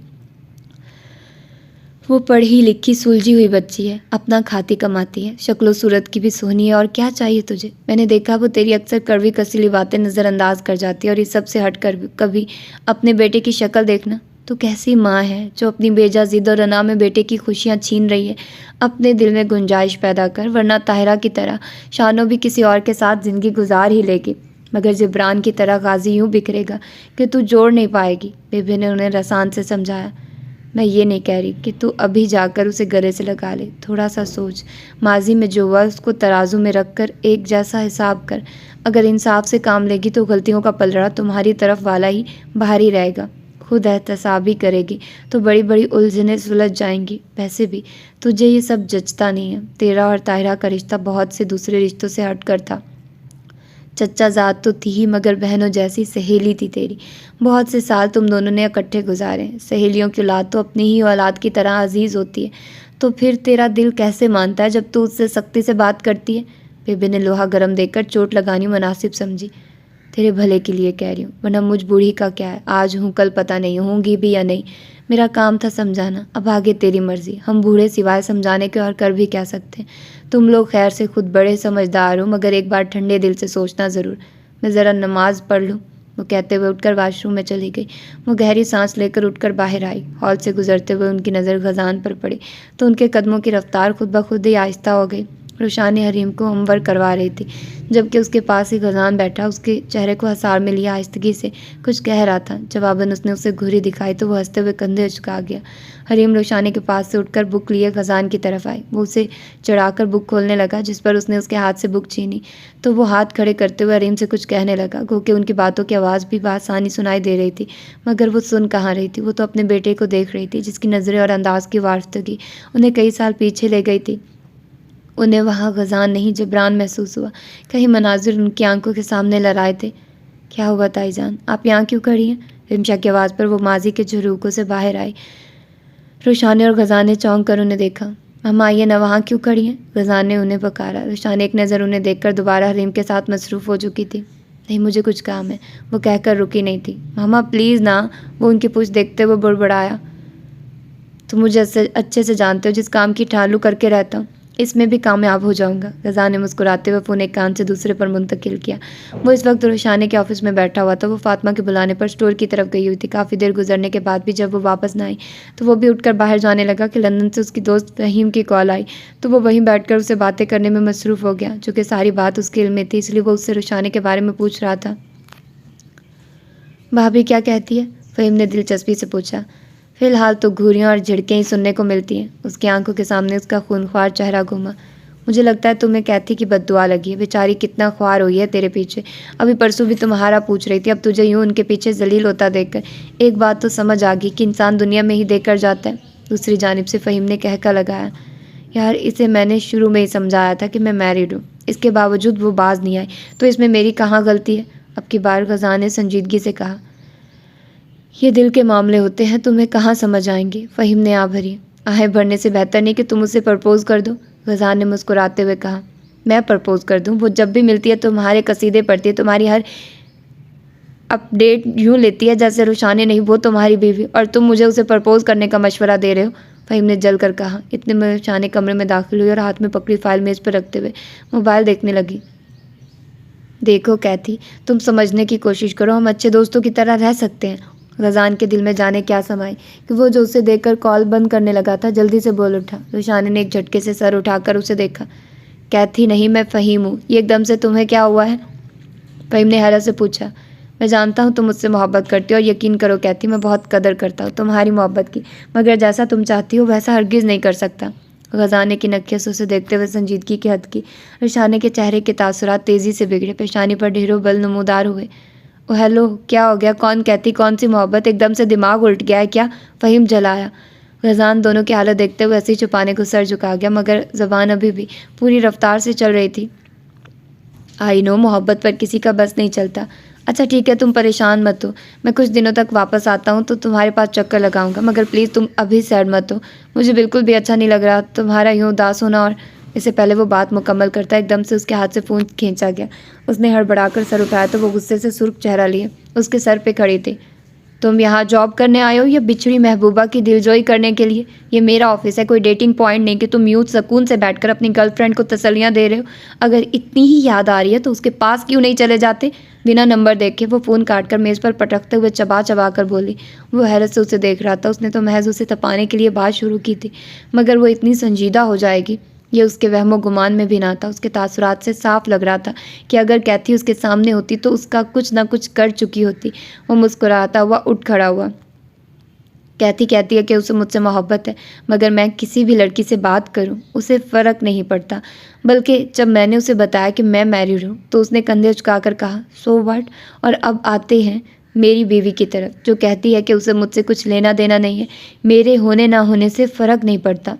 वो पढ़ी लिखी सुलझी हुई बच्ची है, अपना खाती कमाती है, शक्लो सूरत की भी सोहनी है, और क्या चाहिए तुझे? मैंने देखा वो तेरी अक्सर कड़वी कसीली बातें नज़रअंदाज कर जाती है, और इस सब से हट कर कभी अपने बेटे की शक्ल देखना। तो कैसी माँ है जो अपनी बेजा जिद और अना में बेटे की खुशियाँ छीन रही है? अपने दिल में गुंजाइश पैदा कर, वरना ताहिरा की तरह शानो भी किसी और के साथ ज़िंदगी गुजार ही लेगी, मगर जिब्रान की तरह गाजी यूँ बिखरेगा कि तू जोड़ नहीं पाएगी। बेबे ने उन्हें रसान से समझाया। मैं ये नहीं कह रही कि तू अभी जाकर उसे गले से लगा ले। थोड़ा सा सोच, माजी में जो हुआ उसको तराजू में रख कर एक जैसा हिसाब कर। अगर इंसाफ से काम लेगी तो गलतियों का पलड़ा तुम्हारी तरफ वाला ही भारी रहेगा। खुद एहतसाबी करेगी तो बड़ी बड़ी उलझनें सुलझ जाएंगी। वैसे भी तुझे ये सब जचता नहीं है। तेरा और ताहिरा का रिश्ता बहुत से दूसरे रिश्तों से हट कर था। चच्चा ज़ात तो थी ही, मगर बहनों जैसी सहेली थी तेरी। बहुत से साल तुम दोनों ने इकट्ठे गुजारे। सहेलियों की औलाद तो अपनी ही औलाद की तरह अजीज़ होती है। तो फिर तेरा दिल कैसे मानता है जब तू उससे सख्ती से बात करती है? बेबे ने लोहा गर्म देकर चोट लगानी मुनासिब समझी। तेरे भले के लिए कह रही हूँ, वरना मुझ बूढ़ी का क्या है। आज हूँ, कल पता नहीं होंगी भी या नहीं। मेरा काम था समझाना, अब आगे तेरी मर्जी। हम बूढ़े सिवाय समझाने के और कर भी क्या सकते हैं। तुम लोग खैर से खुद बड़े समझदार हो, मगर एक बार ठंडे दिल से सोचना ज़रूर। मैं ज़रा नमाज पढ़ लूँ, वो कहते हुए उठकर वाशरूम में चली गई। वो गहरी सांस लेकर उठकर बाहर आई। हॉल से गुजरते हुए उनकी नज़र खजान पर पड़ी तो उनके कदमों की रफ्तार खुद ब खुद ही आहिस्ता हो गई। रुशानी हरीम को हमवर करवा रही थी, जबकि उसके पास ही गजान बैठा उसके चेहरे को हसार में लिया आहिस्तगी से कुछ कह रहा था। जवाबन उसने उसे घुरी दिखाई तो वो हंसते हुए कंधे उचका गया। हरीम रुशानी के पास से उठकर बुक लिए गजान की तरफ आई। वो उसे चढ़ाकर बुक खोलने लगा, जिस पर उसने उसके हाथ से बुक छीनी तो वो हाथ खड़े करते हुए हरीम से कुछ कहने लगा। गो कि उनकी बातों की आवाज़ भी बासानी सुनाई दे रही थी, मगर वो सुन कहाँ रही थी। वो तो अपने बेटे को देख रही थी, जिसकी नज़रें और अंदाज की वारफ्तगी उन्हें कई साल पीछे ले गई थी। उन्हें वहाँ गजान नहीं जबरान महसूस हुआ। कहीं मनाजिर उनकी आंखों के सामने लहराए थे। क्या हुआ ताईजान, आप यहाँ क्यों खड़ी हैं? रिमशा की आवाज़ पर वो माजी के झरोकों से बाहर आई। रुशाने और गजान ने चौंक कर उन्हें देखा। मामा आइए ना, वहाँ क्यों खड़ी हैं? गजान ने उन्हें पुकारा। रुशाने एक नज़र उन्हें देखकर दोबारा हरीम के साथ मसरूफ़ हो चुकी थी। नहीं, मुझे कुछ काम है, वो कहकर रुकी नहीं थी। मामा प्लीज़ ना, वो उनकी पूछ देखते हुए बुड़बड़ाया। तुम मुझे अच्छे से जानते हो, जिस काम की ठालू करके रहता हूँ इसमें भी कामयाब हो जाऊंगा। गजान ने मुस्कुराते हुए फ़ोन एक कान से दूसरे पर मुंतकिल किया। वो इस वक्त रुशाने के ऑफिस में बैठा हुआ था। वो फातिमा के बुलाने पर स्टोर की तरफ गई हुई थी। काफ़ी देर गुजरने के बाद भी जब वो वापस न आई तो वो भी उठकर बाहर जाने लगा कि लंदन से उसकी दोस्त फहीम की कॉल आई तो वो वहीं बैठकर उससे बातें करने में मसरूफ़ हो गया। चूँकि सारी बात उसके इल्म में थी, इसलिए वो उससे रुशाने के बारे में पूछ रहा था। भाभी क्या कहती है? फहीम ने दिलचस्पी से पूछा। फिलहाल तो घूरियाँ और झिड़कें ही सुनने को मिलती हैं। उसकी आंखों के सामने उसका खूनख्वार चेहरा घूमा। मुझे लगता है तुम्हें कहती कि बद्दुआ लगी है। बेचारी कितना ख्वार हुई है तेरे पीछे। अभी परसों भी तुम्हारा पूछ रही थी, अब तुझे यूँ उनके पीछे जलील होता देखकर एक बात तो समझ आ गई कि इंसान दुनिया में ही देकर जाता है। दूसरी जानिब से फहीम ने कहका लगाया। यार, इसे मैंने शुरू में ही समझाया था कि मैं मैरिड हूँ, इसके बावजूद वो बाज नहीं आई, तो इसमें मेरी कहाँ गलती है? अब की बार गजान ने संजीदगी से कहा। ये दिल के मामले होते हैं, तुम्हें कहाँ समझ आएंगे? फहीम ने आ भरी। आहें भरने से बेहतर नहीं कि तुम उसे प्रपोज कर दो? गजान ने मुस्कुराते हुए कहा। मैं प्रपोज कर दूं? वो जब भी मिलती है तुम्हारे कसीदे पढ़ती है, तुम्हारी हर अपडेट यूँ लेती है जैसे रुशाने नहीं वो तुम्हारी बीवी, और तुम मुझे उसे प्रपोज करने का मशवरा दे रहे हो? फहीम ने जल कर कहा। इतने में रुशाने कमरे में दाखिल हुई और हाथ में पकड़ी फाइल मेज़ पर रखते हुए मोबाइल देखने लगी। देखो कहती, तुम समझने की कोशिश करो, हम अच्छे दोस्तों की तरह रह सकते हैं। गजान के दिल में जाने क्या समाई कि वो जो उसे देखकर कॉल बंद करने लगा था जल्दी से बोल उठा। रुशाने ने एक झटके से सर उठाकर उसे देखा। कहती, नहीं मैं फ़हीम हूँ, ये एकदम से तुम्हें क्या हुआ है? फ़हीम ने हैरत से पूछा। मैं जानता हूँ तुम मुझसे मोहब्बत करती हो, और यकीन करो कहती, मैं बहुत कदर करता हूँ तुम्हारी मोहब्बत की, मगर जैसा तुम चाहती हो वैसा हरगिज़ नहीं कर सकता। गजाने की नक्कियों से उसे देखते हुए संजीदगी की हद की। रुशाने के चेहरे के तासुरात तेज़ी से बिगड़े, पेशानी पर ढेरों बल नमूदार हुए। ओ हेलो, क्या हो गया? कौन कहती? कौन सी मोहब्बत? एकदम से दिमाग उल्ट गया है क्या? फ़हीम जलाया। गजान दोनों की हालत देखते हुए हंसी छुपाने को सर झुका गया, मगर ज़बान अभी भी पूरी रफ्तार से चल रही थी। आई नो, मोहब्बत पर किसी का बस नहीं चलता। अच्छा ठीक है, तुम परेशान मत हो, मैं कुछ दिनों तक वापस आता हूँ तो तुम्हारे पास चक्कर लगाऊंगा, मगर प्लीज़ तुम अभी सैड मत हो। मुझे बिल्कुल भी अच्छा नहीं लग रहा तुम्हारा यूँ उदास होना। और इससे पहले वो बात मुकम्मल करता एकदम से उसके हाथ से फ़ोन खींचा गया। उसने हड़बड़ाकर सर उठाया तो वो गुस्से से सुर्ख चेहरा लिए उसके सर पे खड़ी थी। तुम यहाँ जॉब करने आए हो या बिछड़ी महबूबा की दिलजोई करने के लिए? ये मेरा ऑफिस है, कोई डेटिंग पॉइंट नहीं कि तुम यूँ सुकून से बैठकर अपनी गर्लफ्रेंड को तसल्लियाँ दे रहे हो। अगर इतनी ही याद आ रही है तो उसके पास क्यों नहीं चले जाते? बिना नंबर देखे वो फ़ोन काटकर मेज़ पर पटकते हुए चबा चबा कर बोली। वो हैरत से उसे देख रहा था। उसने तो महज उसे तपाने के लिए बात शुरू की थी, मगर वो इतनी संजीदा हो जाएगी ये उसके वहमो गुमान में भी ना था। उसके तासुरात से साफ लग रहा था कि अगर कैथी उसके सामने होती तो उसका कुछ ना कुछ कर चुकी होती। वो मुस्कुराता हुआ उठ खड़ा हुआ। कहती कहती है कि उसे मुझसे मोहब्बत है, मगर मैं किसी भी लड़की से बात करूं उसे फ़र्क नहीं पड़ता। बल्कि जब मैंने उसे बताया कि मैं मैरिड हूं तो उसने कंधे झुकाकर कहा, सो व्हाट। और अब आते हैं मेरी बीवी की तरफ, जो कहती है कि उसे मुझसे कुछ लेना देना नहीं है, मेरे होने ना होने से फ़र्क नहीं पड़ता।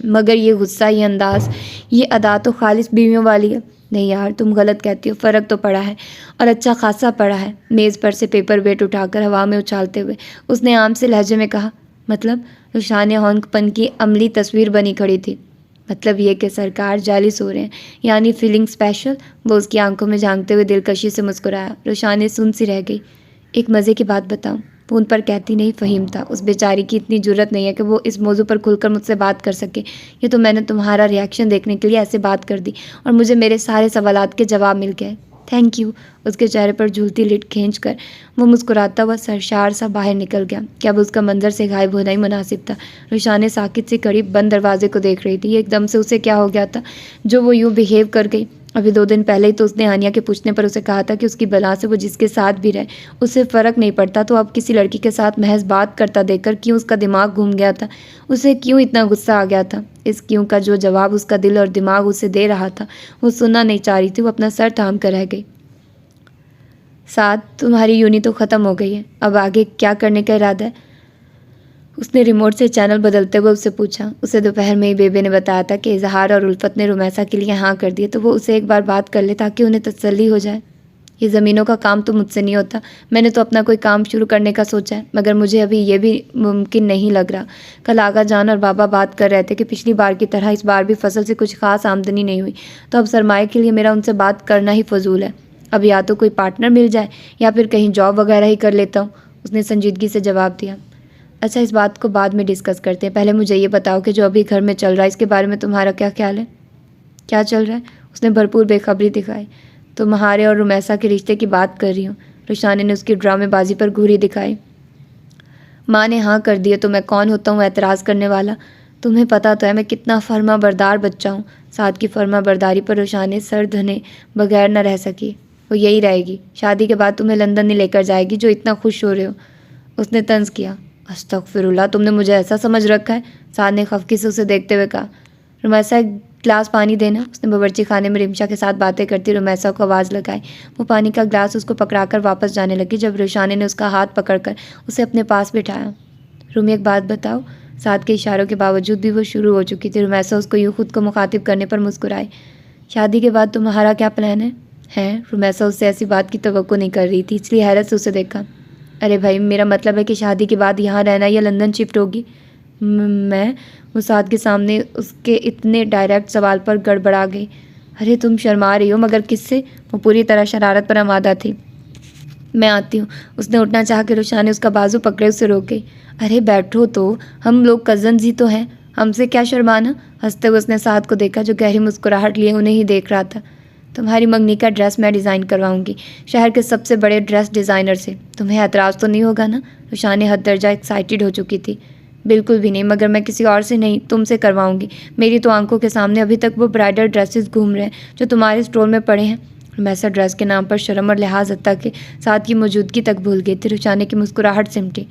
मगर ये गुस्सा, ये अंदाज़, ये अदा तो खालिस बीवियों वाली है। नहीं यार, तुम गलत कहती हो, फ़र्क तो पड़ा है और अच्छा खासा पड़ा है। मेज़ पर से पेपर वेट उठाकर हवा में उछालते हुए उसने आम से लहजे में कहा, मतलब? रुशान होंकपन की अमली तस्वीर बनी खड़ी थी। मतलब ये कि सरकार जाली सो रहे हैं, यानी फीलिंग स्पेशल। वो उसकी आंखों में झांकते हुए दिलकशी से मुस्कुराया। रुशान सुन सी रह गई। एक मज़े की बात बताऊं? फ़ोन पर कहती नहीं फ़हीम था, उस बेचारी की इतनी जुर्रत नहीं है कि वो इस मौजू पर खुलकर मुझसे बात कर सके। ये तो मैंने तुम्हारा रिएक्शन देखने के लिए ऐसे बात कर दी और मुझे मेरे सारे सवालात के जवाब मिल गए। Thank you. उसके चेहरे पर झूलती लिट खींचकर वो मुस्कुराता हुआ सरशार सा बाहर निकल गया कि अब उसका मंजर से गायब होना ही मुनासिब था। रुशान साकित सी करीब बंद दरवाजे को देख रही थी। एकदम से उसे क्या हो गया था जो वो यूँ बिहेव कर गई? अभी 2 दिन पहले ही तो उसने आनिया के पूछने पर उसे कहा था कि उसकी बला से वो जिसके साथ भी रहे उससे फ़र्क नहीं पड़ता, तो अब किसी लड़की के साथ महज बात करता देखकर क्यों उसका दिमाग घूम गया था? उसे क्यों इतना गुस्सा आ गया था? इस क्यों का जो जवाब उसका दिल और दिमाग उसे दे रहा था वो सुनना नहीं चाह रही थी। वो अपना सर थाम कर रह गई। साथ तुम्हारी यूनी तो ख़त्म हो गई है, अब आगे क्या करने का इरादा है? उसने रिमोट से चैनल बदलते हुए उससे पूछा। उसे दोपहर में ही बेबे ने बताया था कि इजहार और उल्फत ने रुमैसा के लिए हाँ कर दिए, तो वो उसे एक बार बात कर ले ताकि उन्हें तसल्ली हो जाए। ये ज़मीनों का काम तो मुझसे नहीं होता। मैंने तो अपना कोई काम शुरू करने का सोचा है, मगर मुझे अभी ये भी मुमकिन नहीं लग रहा। कल आगा जान और बाबा बात कर रहे थे कि पिछली बार की तरह इस बार भी फसल से कुछ खास आमदनी नहीं हुई, तो अब सरमाए के लिए मेरा उनसे बात करना ही फजूल है। अब या तो कोई पार्टनर मिल जाए या फिर कहीं जॉब वगैरह ही कर लेता हूँ, उसने संजीदगी से जवाब दिया। अच्छा, इस बात को बाद में डिस्कस करते हैं, पहले मुझे ये बताओ कि जो अभी घर में चल रहा है इसके बारे में तुम्हारा क्या ख्याल है? क्या चल रहा है? उसने भरपूर बेखबरी दिखाई। तुम्हारे और रुमैसा के रिश्ते की बात कर रही हूँ। रुशाने ने उसकी ड्रामेबाजी पर घूरी दिखाई। माँ ने हाँ कर दी है तो मैं कौन होता हूँ एतराज़ करने वाला? तुम्हें पता तो है मैं कितना फर्मा बरदार बच्चा हूँ। साथ की फर्मा बरदारी पर रुशाने सर धने बगैर न रह सकी। वो यही रहेगी, शादी के बाद तुम्हें लंदन नहीं लेकर जाएगी जो इतना खुश हो रहे हो, उसने तंज किया। अस्तगफिरुल्लाह, तुमने मुझे ऐसा समझ रखा है? साद ने खफकी से उसे देखते हुए कहा। रुमैसा, एक गिलास पानी देना, उसने बावर्ची खाने में रिमशा के साथ बातें करती रुमैसा को आवाज़ लगाई। वो पानी का गिलास उसको पकड़ाकर वापस जाने लगी जब रुशाने ने उसका हाथ पकड़कर उसे अपने पास बिठाया। रूमी, एक बात बताओ। साद के इशारों के बावजूद भी वो शुरू हो चुकी थी। रुमैसा उसको यूँ खुद को मुखातिब करने पर मुस्कुराई। शादी के बाद तुम्हारा क्या प्लान है? रुमैसा उससे ऐसी बात की तवक्को नहीं कर रही थी, इसलिए हैरत से उसे देखा। अरे भाई, मेरा मतलब है कि शादी के बाद यहाँ रहना या लंदन शिफ्ट होगी? मैं? वो साद के सामने उसके इतने डायरेक्ट सवाल पर गड़बड़ा गई। अरे तुम शर्मा रही हो, मगर किससे? वो पूरी तरह शरारत पर आमादा थी। मैं आती हूँ। उसने उठना चाह के रुशान ने उसका बाजू पकड़े उसे रोक गई। अरे बैठो तो, हम लोग कज़न्स ही तो हैं, हमसे क्या शर्माना? हंसते हुए उसने साद को देखा जो गहरी मुस्कुराहट लिए उन्हें ही देख रहा था। तुम्हारी मंगनी का ड्रेस मैं डिज़ाइन करवाऊंगी, शहर के सबसे बड़े ड्रेस डिज़ाइनर से। तुम्हें एतराज़ तो नहीं होगा ना? रुशान हद दर्जा एक्साइटेड हो चुकी थी। बिल्कुल भी नहीं, मगर मैं किसी और से नहीं, तुमसे करवाऊंगी। मेरी तो आंखों के सामने अभी तक वो ब्राइडल ड्रेसेस घूम रहे हैं जो तुम्हारे स्टोर में पड़े हैं। मैसा ड्रेस के नाम पर शर्म और लिहाज हत्ता के साथ की मौजूदगी तक भूल गई थी। रुशाने की मुस्कुराहट सिमटी।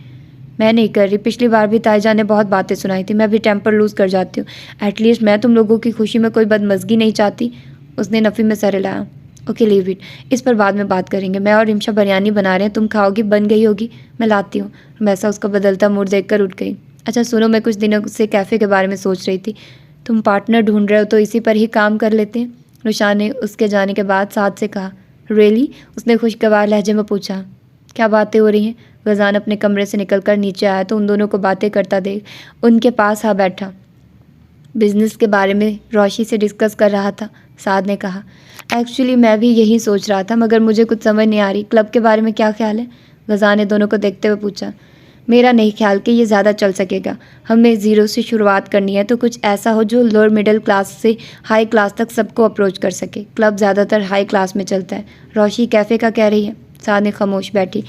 मैं नहीं कर रही, पिछली बार भी ताईजान ने बहुत बातें सुनाई थी, मैं भी टेम्पर लूज़ कर जाती हूँ। एटलीस्ट मैं तुम लोगों की खुशी में कोई बदमज़गी नहीं चाहती। उसने नफ़ी में सर हिलाया। ओके, लीव इट, इस पर बाद में बात करेंगे। मैं और रिमशा बिरयानी बना रहे हैं, तुम खाओगी? बन गई होगी, मैं लाती हूँ। मैसा उसका बदलता मूड देखकर उठ गई। अच्छा सुनो, मैं कुछ दिनों से कैफ़े के बारे में सोच रही थी। तुम पार्टनर ढूंढ रहे हो तो इसी पर ही काम कर लेते हैं, रुशान ने उसके जाने के बाद साद से कहा। रियली? उसने खुशगवार लहजे में पूछा। क्या बातें हो रही हैं? गजान अपने कमरे से निकलकर नीचे आया तो उन दोनों को बातें करता देख उनके पास आ बैठा। बिजनेस के बारे में रोशी से डिस्कस कर रहा था, साद ने कहा। एक्चुअली मैं भी यही सोच रहा था, मगर मुझे कुछ समझ नहीं आ रही। क्लब के बारे में क्या ख्याल है? गजान ने दोनों को देखते हुए पूछा। मेरा नहीं ख्याल कि ये ज़्यादा चल सकेगा। हमें ज़ीरो से शुरुआत करनी है, तो कुछ ऐसा हो जो लोअर मिडिल क्लास से हाई क्लास तक सबको अप्रोच कर सके। क्लब ज़्यादातर हाई क्लास में चलता है। रोशी कैफ़े का कह रही है। साद ने खामोश बैठी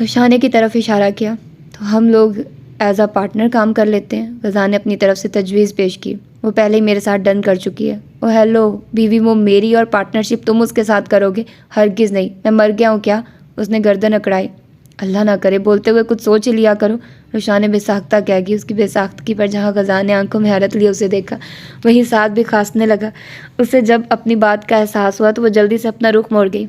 रुशाने की तरफ इशारा किया। तो हम लोग एज आ पार्टनर काम कर लेते हैं, गजान ने अपनी तरफ से तजवीज़ पेश की। वो पहले ही मेरे साथ डन कर चुकी है। ओ हेलो बीवी, वो मेरी और पार्टनरशिप तुम उसके साथ करोगे? हरगिज़ नहीं, मैं मर गया हूँ क्या? उसने गर्दन अकड़ाई। अल्लाह ना करे, बोलते हुए कुछ सोच ही लिया करो। रुशान ने बेसाख्ता कह गई। उसकी बेसाख्तगी पर जहाँ गजान ने आंखों में हैरत लिए उसे देखा, वहीं साथ भी खांसने लगा। उसे जब अपनी बात का एहसास हुआ तो वो जल्दी से अपना रुख मोड़ गई।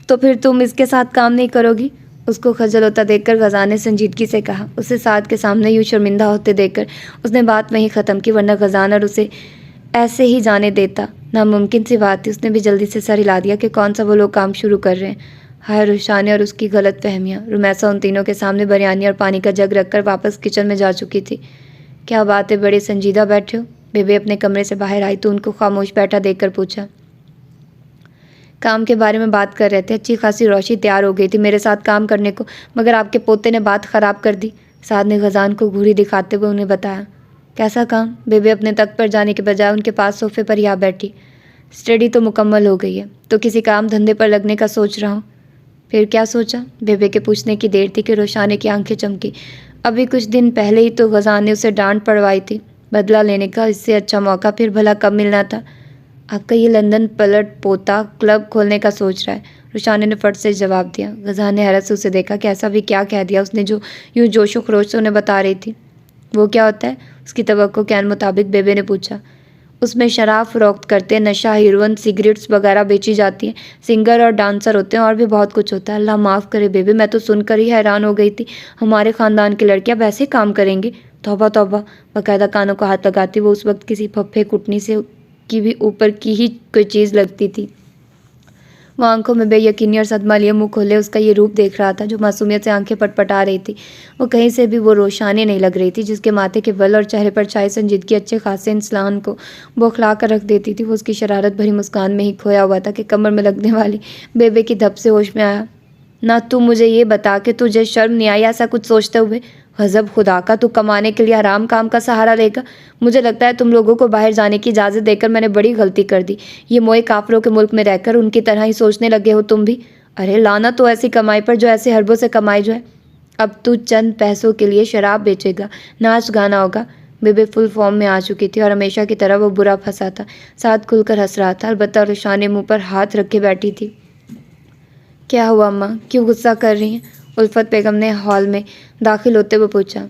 तो फिर तुम इसके साथ काम नहीं करोगी? उसको खजल होता देखकर गजान ने संजीदगी से कहा। उसे साथ के सामने यूँ शर्मिंदा होते देखकर उसने बात वहीं ख़त्म की, वरना गजान और उसे ऐसे ही जाने देता नामुमकिन सी बात थी। उसने भी जल्दी से सर हिला दिया कि कौन सा वो लोग काम शुरू कर रहे हैं। हाय रुशान और उसकी गलत फहमियाँ। रुमैसा उन तीनों के सामने बिरयानी और पानी का जग रखकर वापस किचन में जा चुकी थी। क्या बात है, बड़े संजीदा बैठे हो? बेबे अपने कमरे से बाहर आई तो उनको खामोश बैठा देखकर पूछा। काम के बारे में बात कर रहे थे। अच्छी खासी रोशी तैयार हो गई थी मेरे साथ काम करने को, मगर आपके पोते ने बात ख़राब कर दी। साद ने गजान को घूरी दिखाते हुए उन्हें बताया। कैसा काम? बेबे अपने तख्त पर जाने के बजाय उनके पास सोफे पर ही आ बैठी। स्टडी तो मुकम्मल हो गई है, तो किसी काम धंधे पर लगने का सोच रहा हूँ। फिर क्या सोचा? बेबे के पूछने की देर थी कि रोशाने की आंखें चमकी। अभी कुछ दिन पहले ही तो गजान ने उसे डांट पड़वाई थी। बदला लेने का इससे अच्छा मौका फिर भला कब मिलना था? आपका ये लंदन पलट पोता क्लब खोलने का सोच रहा है, रुशाने ने फट से जवाब दिया। गजान ने हैरत से उसे देखा कि ऐसा भी क्या कह दिया उसने जो यूँ जोशो खरोश से उन्हें बता रही थी। वो क्या होता है? उसकी तवक्को के मुताबिक बेबे ने पूछा। उसमें शराब फरोख्त करते हैं, नशा, हीरोइन, सिगरेट्स वगैरह बेची जाती हैं, सिंगर और डांसर होते हैं और भी बहुत कुछ होता है। अल्लाह माफ़ करे बेबे, मैं तो सुनकर ही हैरान हो गई थी। हमारे ख़ानदान की लड़कियां वैसे काम करेंगी? तौबा तौबा। बाकायदा कानों को हाथ लगाती वो उस वक्त किसी फफ्फे कुटनी से की भी ऊपर की ही कोई चीज़ लगती थी। वो आंखों में बेयकीनी और सदमा लिए मुँह खोले उसका ये रूप देख रहा था जो मासूमियत से आंखें पटपटा रही थी। वो कहीं से भी वो रोशानी नहीं लग रही थी जिसके माथे के बल और चेहरे पर छाई संजीदगी अच्छे खासे इंसान को बौखला कर रख देती थी। वो उसकी शरारत भरी मुस्कान में ही खोया हुआ था कि कमर में लगने वाली बेबे की धप से होश में आया। ना तू मुझे ये बता कि तुझे शर्म नहीं आई ऐसा कुछ सोचते हुए? गजब खुदा का, तू कमाने के लिए हराम काम का सहारा लेगा। मुझे लगता है तुम लोगों को बाहर जाने की इजाज़त देकर मैंने बड़ी गलती कर दी। ये मोए काफरों के मुल्क में रहकर उनकी तरह ही सोचने लगे हो तुम भी। अरे लाना तो ऐसी कमाई पर जो ऐसे हरबों से कमाई जो है। अब तू चंद पैसों के लिए शराब बेचेगा, नाच गाना होगा। बेबे फुल फॉर्म में आ चुकी थी और हमेशा की तरह वो बुरा फंसा था। साथ खुलकर हंस रहा था, अलबत्ता रुशाने मुँह पर हाथ रखे बैठी थी। क्या हुआ अम्मा, क्यों गुस्सा कर रही हैं? उल्फत बेगम ने हॉल में दाखिल होते हुए पूछा।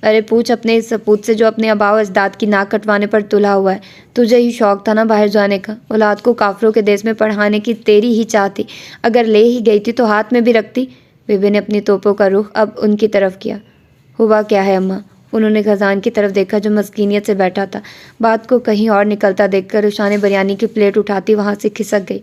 अरे पूछ अपने इस सपूत से जो अपने आबाओ अजदाद की नाक कटवाने पर तुला हुआ है। तुझे ही शौक था ना बाहर जाने का। औलाद को काफरों के देश में पढ़ाने की तेरी ही चाह थी। अगर ले ही गई थी तो हाथ में भी रखती। बेबे ने अपनी तोपों का रुख अब उनकी तरफ किया। हुआ क्या है अम्मा? उन्होंने खजान की तरफ देखा जो मस्कीनियत से बैठा था। बात को कहीं और निकलता देखकर रुशाने बिरयानी की प्लेट उठाती वहाँ से खिसक गई।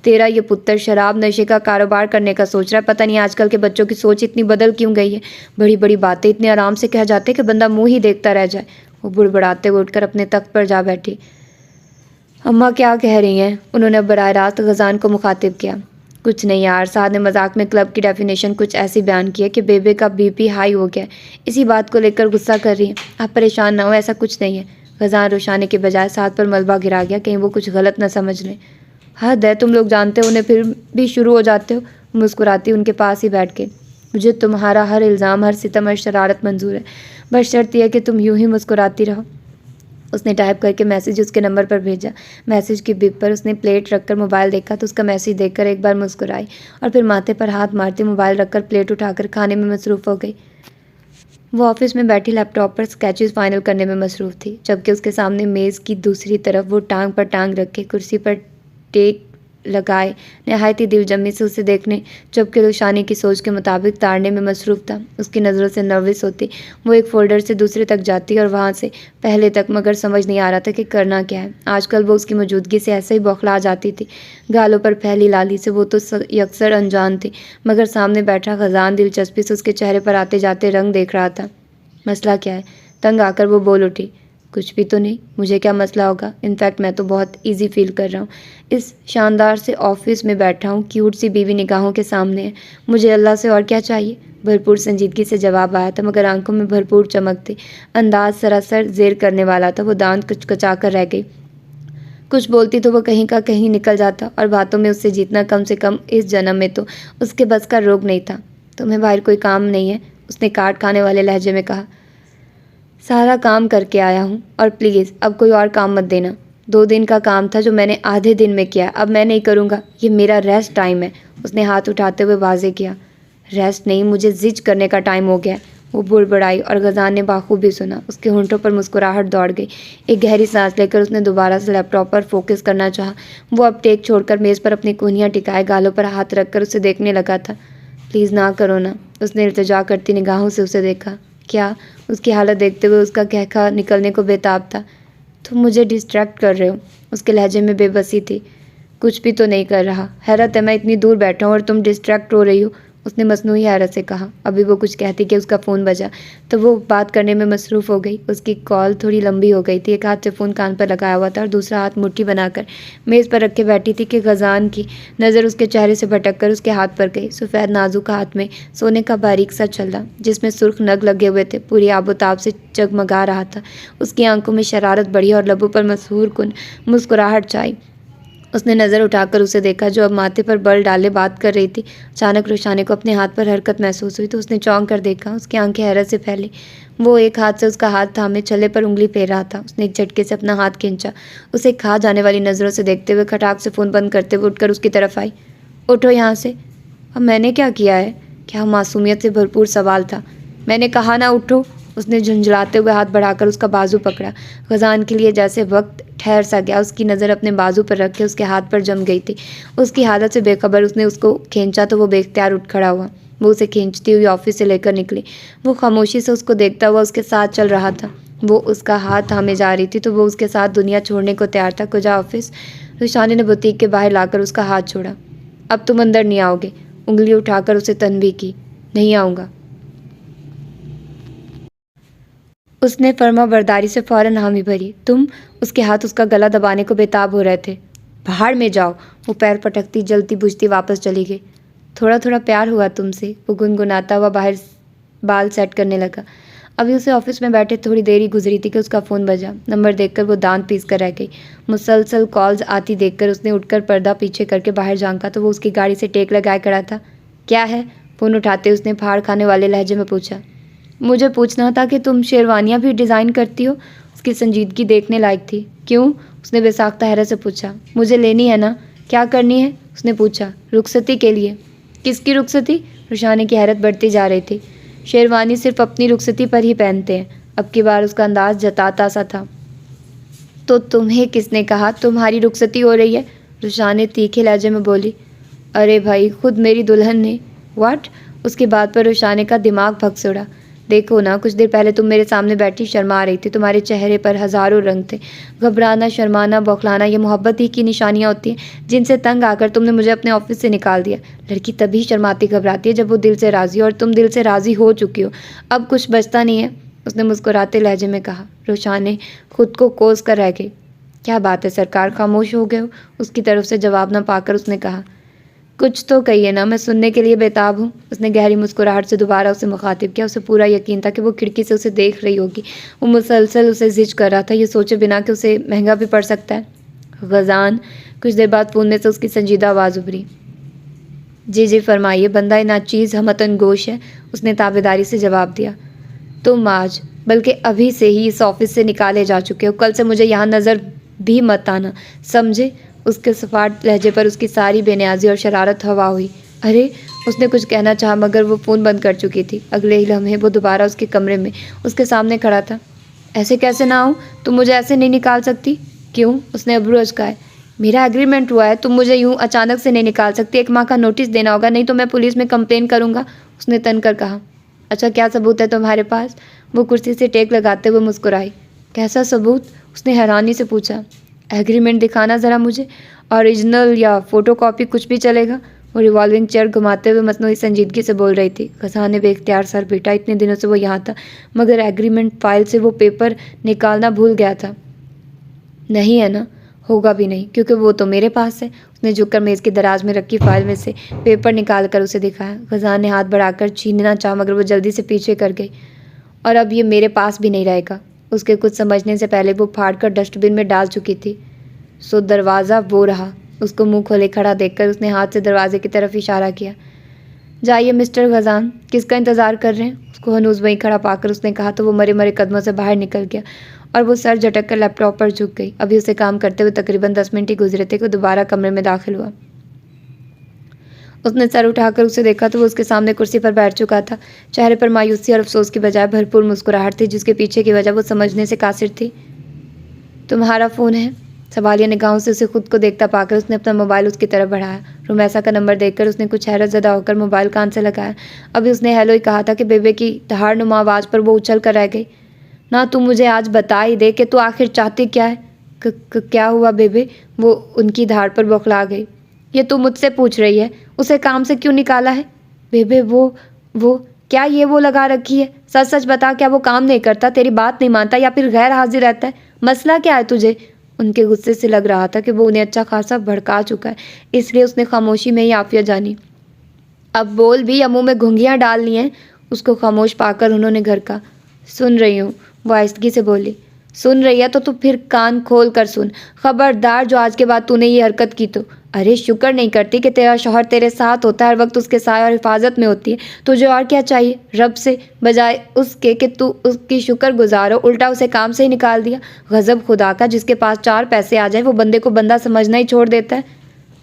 तेरा ये पुत्र शराब नशे का कारोबार करने का सोच रहा है। पता नहीं आजकल के बच्चों की सोच इतनी बदल क्यों गई है। बड़ी बड़ी बातें इतने आराम से कह जाते कि बंदा मुंह ही देखता रह जाए। वो बुड़बड़ाते हुए उठकर अपने तख्त पर जा बैठी। अम्मा क्या कह रही हैं? उन्होंने अब बराह रास्त गजान को मुखातिब किया। कुछ नहीं यार, साद ने मजाक में क्लब की डेफिनेशन कुछ ऐसी बयान की है कि बेबे का बीपी हाई हो गया, इसी बात को लेकर गुस्सा कर रही है। आप परेशान ना हो, ऐसा कुछ नहीं है। गजान रुशाने के बजाय साद पर मलबा गिरा गया, कहीं वो कुछ गलत न समझ लें। हद है, तुम लोग जानते हो उन्हें फिर भी शुरू हो जाते हो। मुस्कुराती उनके पास ही बैठ के। मुझे तुम्हारा हर इल्ज़ाम, हर सितम, हर शरारत मंजूर है, बस शर्त यह है कि तुम यूं ही मुस्कुराती रहो। उसने टाइप करके मैसेज उसके नंबर पर भेजा। मैसेज की बिप पर उसने प्लेट रखकर मोबाइल देखा तो उसका मैसेज देखकर एक बार मुस्कुराई और फिर माथे पर हाथ मारती मोबाइल रखकर प्लेट उठाकर खाने में मसरूफ़ हो गई। वो ऑफिस में बैठी लैपटॉप पर स्केचेस फाइनल करने में मसरूफ़ थी, जबकि उसके सामने मेज़ की दूसरी तरफ वो टांग पर टांग रखे कुर्सी पर टेक लगाए नहायत ही दिलजमी से उसे देखने, जबकि रुशानी की सोच के मुताबिक ताड़ने में मसरूफ़ था। उसकी नज़रों से नर्वस होती वो एक फ़ोल्डर से दूसरे तक जाती और वहाँ से पहले तक, मगर समझ नहीं आ रहा था कि करना क्या है। आजकल वो उसकी मौजूदगी से ऐसे ही बौखला जाती थी। गालों पर फैली लाली से वो तो यकसर अनजान थी, मगर सामने बैठा खजान दिलचस्पी से उसके चेहरे पर आते जाते रंग देख रहा था। मसला क्या है? तंग आकर वो बोल उठी। कुछ भी तो नहीं, मुझे क्या मसला होगा। इनफैक्ट मैं तो बहुत इजी फील कर रहा हूँ। इस शानदार से ऑफिस में बैठा हूँ, क्यूट सी बीवी निगाहों के सामने है। मुझे अल्लाह से और क्या चाहिए? भरपूर संजीदगी से जवाब आया था, मगर आंखों में भरपूर चमक थी। अंदाज सरासर ज़ेर करने वाला था। वो दांत कुचकुचा कर रह गई। कुछ बोलती तो वो कहीं का कहीं निकल जाता और बातों में उससे जीतना कम से कम इस जन्म में तो उसके बस का रोग नहीं था। तुम्हें बाहर कोई काम नहीं है? उसने काट खाने वाले लहजे में कहा। सारा काम करके आया हूँ और प्लीज़ अब कोई और काम मत देना। 2 दिन का काम था जो मैंने आधे दिन में किया, अब मैं नहीं करूँगा। ये मेरा रेस्ट टाइम है। उसने हाथ उठाते हुए वाजे किया। रेस्ट नहीं, मुझे जिज करने का टाइम हो गया। वो बुड़बुड़ाई और गजान ने बाखूबी सुना। उसके होंठों पर मुस्कुराहट दौड़ गई। एक गहरी सांस लेकर उसने दोबारा से लैपटॉप पर फोकस करना चाहा। वो अब टेक छोड़कर मेज़ पर अपनी कूनियाँ टिकाए गालों पर हाथ रखकर उसे देखने लगा था। प्लीज़ ना करो ना। उसने इल्तिजा करती निगाहों से उसे देखा। क्या? उसकी हालत देखते हुए उसका कहका निकलने को बेताब था। तुम मुझे डिस्ट्रैक्ट कर रहे हो। उसके लहजे में बेबसी थी। कुछ भी तो नहीं कर रहा। हैरत है, मैं इतनी दूर बैठा हूँ और तुम डिस्ट्रैक्ट हो रही हो। उसने मसनूई हैरत से कहा। अभी वो कुछ कहती कि उसका फ़ोन बजा, तो वो बात करने में मसरूफ़ हो गई। उसकी कॉल थोड़ी लंबी हो गई थी। एक हाथ से फ़ोन कान पर लगाया हुआ था और दूसरा हाथ मुट्ठी बनाकर मेज़ पर रखे बैठी थी कि गजान की नज़र उसके चेहरे से भटक कर उसके हाथ पर गई। सफ़ेद नाजुक हाथ में सोने का बारीक सा छल्ला, जिसमें सुर्ख नग लगे हुए थे, पूरी आबोताब से जगमगा रहा था। उसकी आंखों में शरारत बढ़ी और लबों पर मसहूर कुन मुस्कुराहट छाई। उसने नज़र उठाकर उसे देखा, जो अब माथे पर बल डाले बात कर रही थी। अचानक रुशाने को अपने हाथ पर हरकत महसूस हुई तो उसने चौंक कर देखा। उसकी आंखें हैरत से फैली। वो एक हाथ से उसका हाथ थामे छल्ले पर उंगली फेर रहा था। उसने एक झटके से अपना हाथ खींचा। उसे खा जाने वाली नज़रों से देखते हुए खटाक से फ़ोन बंद करते हुए उठकर उसकी तरफ आई। उठो यहाँ से। अब मैंने क्या किया है? क्या मासूमियत से भरपूर सवाल था। मैंने कहा ना उठो। उसने झुंझलाते हुए हाथ बढ़ाकर उसका बाजू पकड़ा। गजान के लिए जैसे वक्त ठहर सा गया। उसकी नज़र अपने बाजू पर रख के उसके हाथ पर जम गई थी। उसकी हालत से बेखबर उसने उसको खींचा तो वो बेख्तियार उठ खड़ा हुआ। वो उसे खींचती हुई ऑफिस से लेकर निकली। वो खामोशी से उसको देखता हुआ उसके साथ चल रहा था। वो उसका हाथ थामे जा रही थी तो वो उसके साथ दुनिया छोड़ने को तैयार था। कुजा ऑफिस। रुशानी ने बुटीक के बाहर लाकर उसका हाथ छोड़ा। अब तुम अंदर नहीं आओगे। उंगली उठाकर उसे तनबीह की। नहीं आऊँगा। उसने फर्मा बरदारी से फ़ौरन हामी भरी। तुम? उसके हाथ उसका गला दबाने को बेताब हो रहे थे। बाहर में जाओ। वो पैर पटकती जलती बुझती वापस चली गई। थोड़ा थोड़ा प्यार हुआ तुमसे, वो गुनगुनाता हुआ बाहर बाल सेट करने लगा। अभी उसे ऑफिस में बैठे थोड़ी देर ही गुजरी थी कि उसका फ़ोन बजा। नंबर देखकर वो दांत पीस कर रह गई। मुसलसल कॉल्स आती देखकर उसने उठकर पर्दा पीछे करके बाहर झांका तो वो उसकी गाड़ी से टेक लगाए खड़ा था। क्या है? फ़ोन उठाते उसने फाड़ खाने वाले लहजे में पूछा। मुझे पूछना था कि तुम शेरवानियाँ भी डिज़ाइन करती हो। उसकी संजीदगी देखने लायक थी। क्यों? उसने बेसाख्ता हैरत से पूछा। मुझे लेनी है ना। क्या करनी है? उसने पूछा। रुखसती के लिए। किसकी रुखसती? रुशाने की हैरत बढ़ती जा रही थी। शेरवानी सिर्फ अपनी रुखसती पर ही पहनते हैं। अब की बार उसका अंदाज जताता सा था। तो तुम्हें किसने कहा तुम्हारी रुखसती हो रही है? रुशाने तीखे लहजे में बोली। अरे भाई, खुद मेरी दुल्हन ने। व्हाट? उसकी बात पर रुशाने का दिमाग भग उड़ा। देखो ना, कुछ देर पहले तुम मेरे सामने बैठी शर्मा रही थी। तुम्हारे चेहरे पर हज़ारों रंग थे। घबराना, शर्माना, बौखलाना, ये मोहब्बत ही की निशानियाँ होती हैं, जिनसे तंग आकर तुमने मुझे अपने ऑफिस से निकाल दिया। लड़की तभी शर्माती घबराती है जब वो दिल से राज़ी हो, और तुम दिल से राज़ी हो चुकी हो। अब कुछ बचता नहीं है, उसने मुस्कुराते लहजे में कहा। रुशाने खुद को कोस कर रह गई। क्या बात है सरकार, खामोश हो गए हो? उसकी तरफ से जवाब न पाकर उसने कहा। कुछ तो कहिए ना, मैं सुनने के लिए बेताब हूँ। उसने गहरी मुस्कुराहट से दोबारा उसे मुखातिब किया। उसे पूरा यकीन था कि वो खिड़की से उसे देख रही होगी। वो मुसलसल उसे जिज कर रहा था, ये सोचे बिना कि उसे महंगा भी पड़ सकता है। गजान। कुछ देर बाद फ़ोन में से उसकी संजीदा आवाज़ उभरी। जी जी फरमाइए, बंदा नाचीज़ हमतन गोश है। उसने ताबेदारी से जवाब दिया। तुम आज, बल्कि अभी से ही इस ऑफिस से निकाले जा चुके हो। कल से मुझे यहाँ नज़र भी मत आना, समझे? उसके सपाट लहजे पर उसकी सारी बेनियाजी और शरारत हवा हुई। अरे, उसने कुछ कहना चाहा मगर वो फ़ोन बंद कर चुकी थी। अगले ही लम्हे वो दोबारा उसके कमरे में उसके सामने खड़ा था। ऐसे कैसे ना आऊँ? तुम मुझे ऐसे नहीं निकाल सकती। क्यों? उसने अब्रू अचकाए। मेरा एग्रीमेंट हुआ है, तुम मुझे यूँ अचानक से नहीं निकाल सकती। 1 माह का नोटिस देना होगा, नहीं तो मैं पुलिस में कंप्लेन करूँगा, उसने तन कर कहा। अच्छा, क्या सबूत है तुम्हारे पास? वो कुर्सी से टेक लगाते हुए मुस्कुराई। कैसा सबूत? उसने हैरानी से पूछा। एग्रीमेंट दिखाना ज़रा मुझे। ओरिजिनल या फ़ोटोकॉपी कुछ भी चलेगा। वो रिवॉल्विंग चेयर घुमाते हुए मसनूई संजीदगी से बोल रही थी। गजान ने बेख्तियार सर पीटा। इतने दिनों से वो यहाँ था, मगर एग्रीमेंट फाइल से वो पेपर निकालना भूल गया था। नहीं है ना? होगा भी नहीं, क्योंकि वो तो मेरे पास है। उसने झुककर मेज़ की दराज में रखी फाइल में से पेपर निकाल कर उसे दिखाया। गजान ने हाथ बढ़ाकर छीनना चाहा मगर वो जल्दी से पीछे कर गई। और अब ये मेरे पास भी नहीं रहेगा। उसके कुछ समझने से पहले वो फाड़कर डस्टबिन में डाल चुकी थी। सो दरवाज़ा वो रहा। उसको मुंह खोले खड़ा देखकर उसने हाथ से दरवाजे की तरफ इशारा किया। जाइए मिस्टर गजान, किसका इंतज़ार कर रहे हैं? उसको हनूज वहीं खड़ा पाकर उसने कहा तो वो मरे मरे कदमों से बाहर निकल गया और वो सर झटक कर लैपटॉप पर झुक गई। अभी उसे काम करते हुए तकरीबन 10 मिनट ही गुजरे थे कि दोबारा कमरे में दाखिल हुआ। उसने सर उठाकर उसे देखा तो वो उसके सामने कुर्सी पर बैठ चुका था। चेहरे पर मायूसी और अफसोस की बजाय भरपूर मुस्कुराहट थी, जिसके पीछे की वजह वो समझने से कासिर थी। तुम्हारा फ़ोन है? सवालिया निगाहों से उसे खुद को देखता पाकर उसने अपना मोबाइल उसकी तरफ बढ़ाया। रुमैसा का नंबर देखकर उसने कुछ हैरतज़दा होकर मोबाइल कान से लगाया। अभी उसने हेलो ही कहा था कि बेबे की दहाड़नुमा आवाज़ पर वो उछल कर रह गई। ना तू मुझे आज बता ही दे कि तू आखिर चाहती क्या है। क्या हुआ बेबे? वो उनकी धाड़ पर बौखला गई। ये तू मुझसे पूछ रही है? उसे काम से क्यों निकाला है? बेबे वो क्या ये वो लगा रखी है? सच सच बता, क्या वो काम नहीं करता, तेरी बात नहीं मानता या फिर गैर हाजिर रहता है? मसला क्या है तुझे? उनके गुस्से से लग रहा था कि वो उन्हें अच्छा खासा भड़का चुका है, इसलिए उसने खामोशी में ही आफिया जानी। अब बोल भी या मुंह में घुंघियाँ डाल ली हैं? उसको खामोश पाकर उन्होंने घर का। सुन रही हूँ, वो आहिस्तगी से बोली। सुन रही है तो फिर कान खोल कर सुन। खबरदार जो आज के बाद तूने ये हरकत की तो। अरे शुक्र नहीं करती कि तेरा शौहर तेरे साथ होता है, हर वक्त उसके साय और हिफाजत में होती है। तुझे और क्या चाहिए रब से, बजाय उसके कि तू उसकी शुक्र गुजार हो, उल्टा उसे काम से ही निकाल दिया। गज़ब खुदा का, जिसके पास 4 पैसे आ जाए वो बंदे को बंदा समझना ही छोड़ देता है।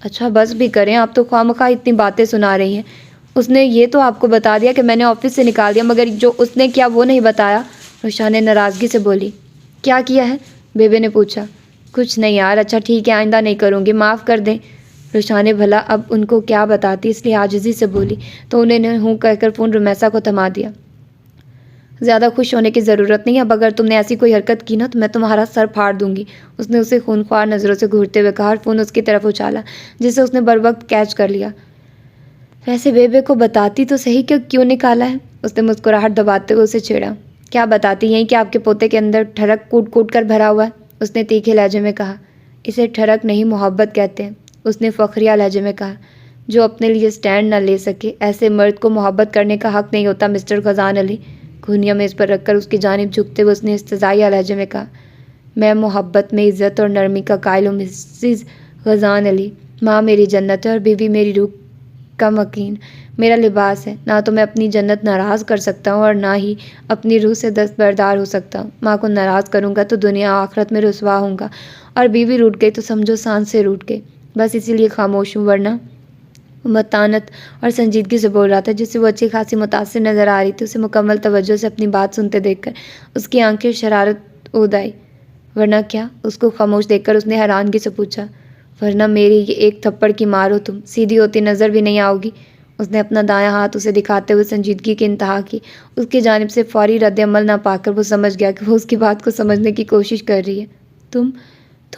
अच्छा बस भी करें, आप तो खामखा इतनी बातें सुना रही हैं। उसने ये तो आपको बता दिया कि मैंने ऑफिस से निकाल दिया, मगर जो उसने किया वो नहीं बताया। रुशान ने नाराज़गी से बोली। क्या किया है? बेबे ने पूछा। कुछ नहीं यार। अच्छा ठीक है, आइंदा नहीं करूँगी, माफ़ कर दें। रुशान ने भला अब उनको क्या बताती, इसलिए आजिज़ी से बोली, तो उन्होंने हूँ कहकर फ़ोन रुमैसा को थमा दिया। ज़्यादा खुश होने की ज़रूरत नहीं, अब अगर तुमने ऐसी कोई हरकत की ना तो मैं तुम्हारा सर फाड़ दूंगी। उसने उसे खूनख्वार नज़रों से घूरते हुए कहा और फ़ोन उसकी तरफ उछाला, जिसे उसने बर वक्त कैच कर लिया। वैसे बेबे को बताती तो सही कि क्यों निकाला है? उसने मुस्कुराहट दबाते हुए उसे छेड़ा। क्या बताती? यहीं कि आपके पोते के अंदर ठरक कूट कूट कर भरा हुआ है, उसने तीखे लहजे में कहा। इसे ठरक नहीं, मोहब्बत कहते हैं, उसने फ़ख्रिया लहजे में कहा। जो अपने लिए स्टैंड न ले सके, ऐसे मर्द को मोहब्बत करने का हक़ नहीं होता मिस्टर ख़ज़ान अली। घुनिया में इस पर रखकर उसकी जानिब झुकते हुए उसने इस्तज़ाइया लहजे में कहा। मैं मोहब्बत में इज़्ज़त और नरमी का कायल हूँ मिसिज़ ख़ज़ान अली। माँ मेरी जन्नत है और बीवी मेरी रूह का मकीन, मेरा लिबास है। ना तो मैं अपनी जन्नत नाराज़ कर सकता हूँ और ना ही अपनी रूह से दस्तबरदार हो सकता हूँ। माँ को नाराज़ करूँगा तो दुनिया आखिरत में रुसवा होऊंगा, और बीवी रूठ गई तो समझो सांस से रूठ गई। बस इसीलिए खामोश हूँ, वरना। मतानत और संजीदगी से बोल रहा था, जिससे वो अच्छी खासी मुतासिर नज़र आ रही थी। उसे मुकम्मल तवज्जो से अपनी बात सुनते देखकर उसकी आंखें शरारत उद आई। वरना क्या? उसको खामोश देखकर उसने हैरानगी से पूछा। वरना मेरी ये एक थप्पड़ की मार हो तुम, सीधी होती नज़र भी नहीं आओगी। उसने अपना दायां हाथ उसे दिखाते हुए संजीदगी की इंतहा की। उसकी जानिब से फौरी रद्द अमल ना पाकर वो समझ गया कि वो उसकी बात को समझने की कोशिश कर रही है। तुम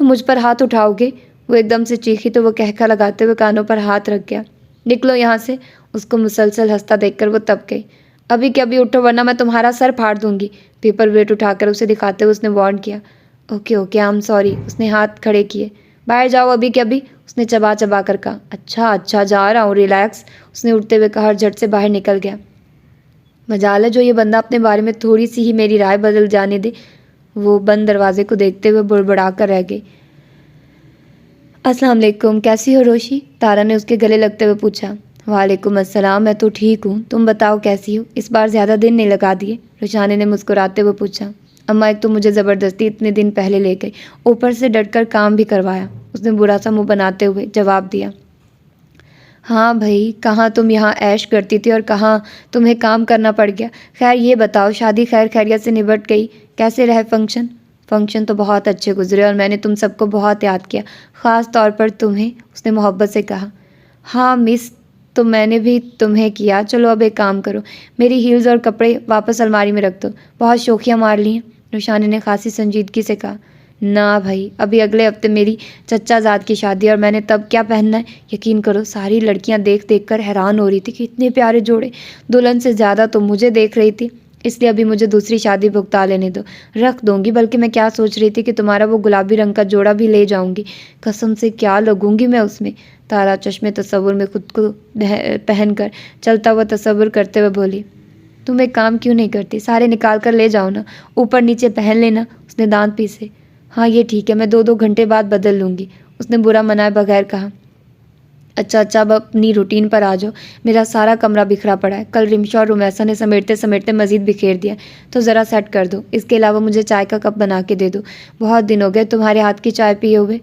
मुझ पर हाथ उठाओगे? वो एकदम से चीखी तो वो कहका लगाते हुए कानों पर हाथ रख गया। निकलो यहाँ से। उसको मुसलसल हंसता देखकर वो तब गई। अभी के अभी उठो, वरना मैं तुम्हारा सर फाड़ दूंगी। पेपर वेट उठाकर उसे दिखाते हुए उसने वार्न किया। Okay okay, I am sorry. उसने हाथ खड़े किए। बाहर जाओ अभी के अभी, उसने चबा चबा कर कहा। अच्छा जा रहा हूँ, रिलैक्स, उसने उठते हुए कहा और झट से बाहर निकल गया। मजाल है जो ये बंदा अपने बारे में थोड़ी सी ही मेरी राय बदल जाने दे। वो बंद दरवाजे को देखते हुए बुड़बुड़ा कर रह गई। अस्सलाम वालेकुम, कैसी हो रोशी? तारा ने उसके गले लगते हुए पूछा। वालेकुम अस्सलाम, मैं तो ठीक हूँ, तुम बताओ कैसी हो? इस बार ज़्यादा दिन नहीं लगा दिए, रुशाने ने मुस्कुराते हुए पूछा। अम्मा एक तो मुझे ज़बरदस्ती इतने दिन पहले ले गई, ऊपर से डटकर काम भी करवाया, उसने बुरा सा मुँह बनाते हुए जवाब दिया। हाँ भाई, कहाँ तुम यहाँ ऐश करती थी और कहाँ तुम्हें काम करना पड़ गया। खैर ये बताओ, शादी खैर खैरियत से निबट गई? कैसे रहे फंक्शन? फंक्शन तो बहुत अच्छे गुजरे और मैंने तुम सबको बहुत याद किया, ख़ास तौर पर तुम्हें, उसने मोहब्बत से कहा। हाँ मिस, तो मैंने भी तुम्हें किया। चलो अब एक काम करो, मेरी हील्स और कपड़े वापस अलमारी में रख दो, बहुत शोखियाँ मार ली हैं, रुशाने ने खासी संजीदगी से कहा। ना भाई, अभी अगले हफ्ते मेरी चच्चाजाद की शादी है और मैंने तब क्या पहनना है? यकीन करो सारी लड़कियां देख देख कर हैरान हो रही थी कि इतने प्यारे जोड़े। दुल्हन से ज़्यादा तो मुझे देख रही थी, इसलिए अभी मुझे दूसरी शादी भुगता लेने दो, रख दूंगी। बल्कि मैं क्या सोच रही थी कि तुम्हारा वो गुलाबी रंग का जोड़ा भी ले जाऊंगी। कसम से क्या लगूंगी मैं उसमें। तारा चश्मे तसव्वुर में खुद को पहन कर चलता हुआ तसव्वुर करते हुए बोली। तुम एक काम क्यों नहीं करती, सारे निकाल कर ले जाओ ना, ऊपर नीचे पहन लेना, उसने दांत पीसे। हाँ ये ठीक है, मैं 2-2 घंटे बाद बदल लूँगी, उसने बुरा मनाए बगैर कहा। अच्छा अब अपनी रूटीन पर आ जाओ, मेरा सारा कमरा बिखरा पड़ा है, कल रिमशा और रुमैसा ने समेटते समेटते मज़ीद बिखेर दिया, तो ज़रा सेट कर दो। इसके अलावा मुझे चाय का कप बना के दे दो, बहुत दिन हो गए तुम्हारे हाथ की चाय पिए हुए।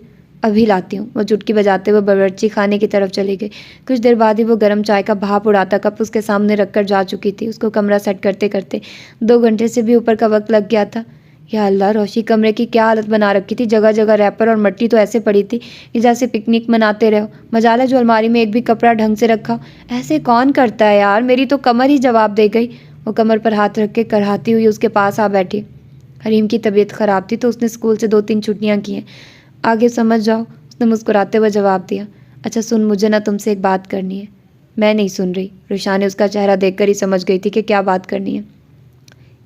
अभी लाती हूँ। वो चुटकी बजाते हुए बावर्ची खाने की तरफ चली गई। कुछ देर बाद ही वो गर्म चाय का भाप उड़ाता कप उसके सामने रखकर जा चुकी थी। उसको कमरा सेट करते करते 2 घंटे से भी ऊपर का वक्त लग गया था। या अल्लाह, रोशी कमरे की क्या हालत बना रखी थी। जगह जगह रैपर और मट्टी तो ऐसे पड़ी थी कि जैसे पिकनिक मनाते रहो। मजाल है जो अलमारी में एक भी कपड़ा ढंग से रखा। ऐसे कौन करता है यार, मेरी तो कमर ही जवाब दे गई। वो कमर पर हाथ रख के कराहती हुई उसके पास आ बैठी। हरीम की तबीयत खराब थी तो उसने स्कूल से 2-3 छुट्टियां की हैं। आगे समझ जाओ, उसने मुस्कुराते हुए जवाब दिया। अच्छा सुन, मुझे ना तुमसे एक बात करनी है। मैं नहीं सुन रही। रुशान ने उसका चेहरा देखकर ही समझ गई थी कि क्या बात करनी है।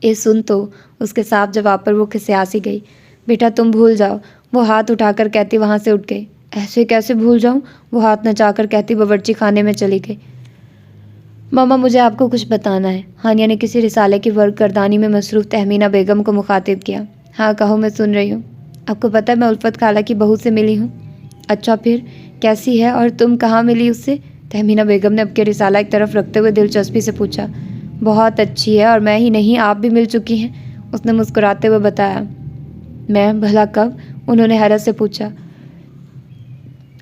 ए सुन तो, उसके साफ जवाब पर वो खिसिया सी गई। बेटा तुम भूल जाओ, वो हाथ उठाकर कहती वहाँ से उठ गई। ऐसे कैसे भूल जाऊँ, वो हाथ नचाकर कहती बावर्ची खाने में चली गई। मामा मुझे आपको कुछ बताना है। हानिया ने किसी रिसाले की वर्क गर्दानी में मसरूफ़ तहमीना बेगम को मुखातिब किया। हाँ कहो, मैं सुन रही हूँ। आपको पता है मैं उल्फत खाला की बहू से मिली हूँ। अच्छा फिर कैसी है और तुम कहाँ मिली उससे? तहमीना बेगम ने अपके रिसाला एक तरफ रखते हुए दिलचस्पी से पूछा। बहुत अच्छी है, और मैं ही नहीं आप भी मिल चुकी हैं, उसने मुस्कुराते हुए बताया। मैं? भला कब? उन्होंने हैरत से पूछा।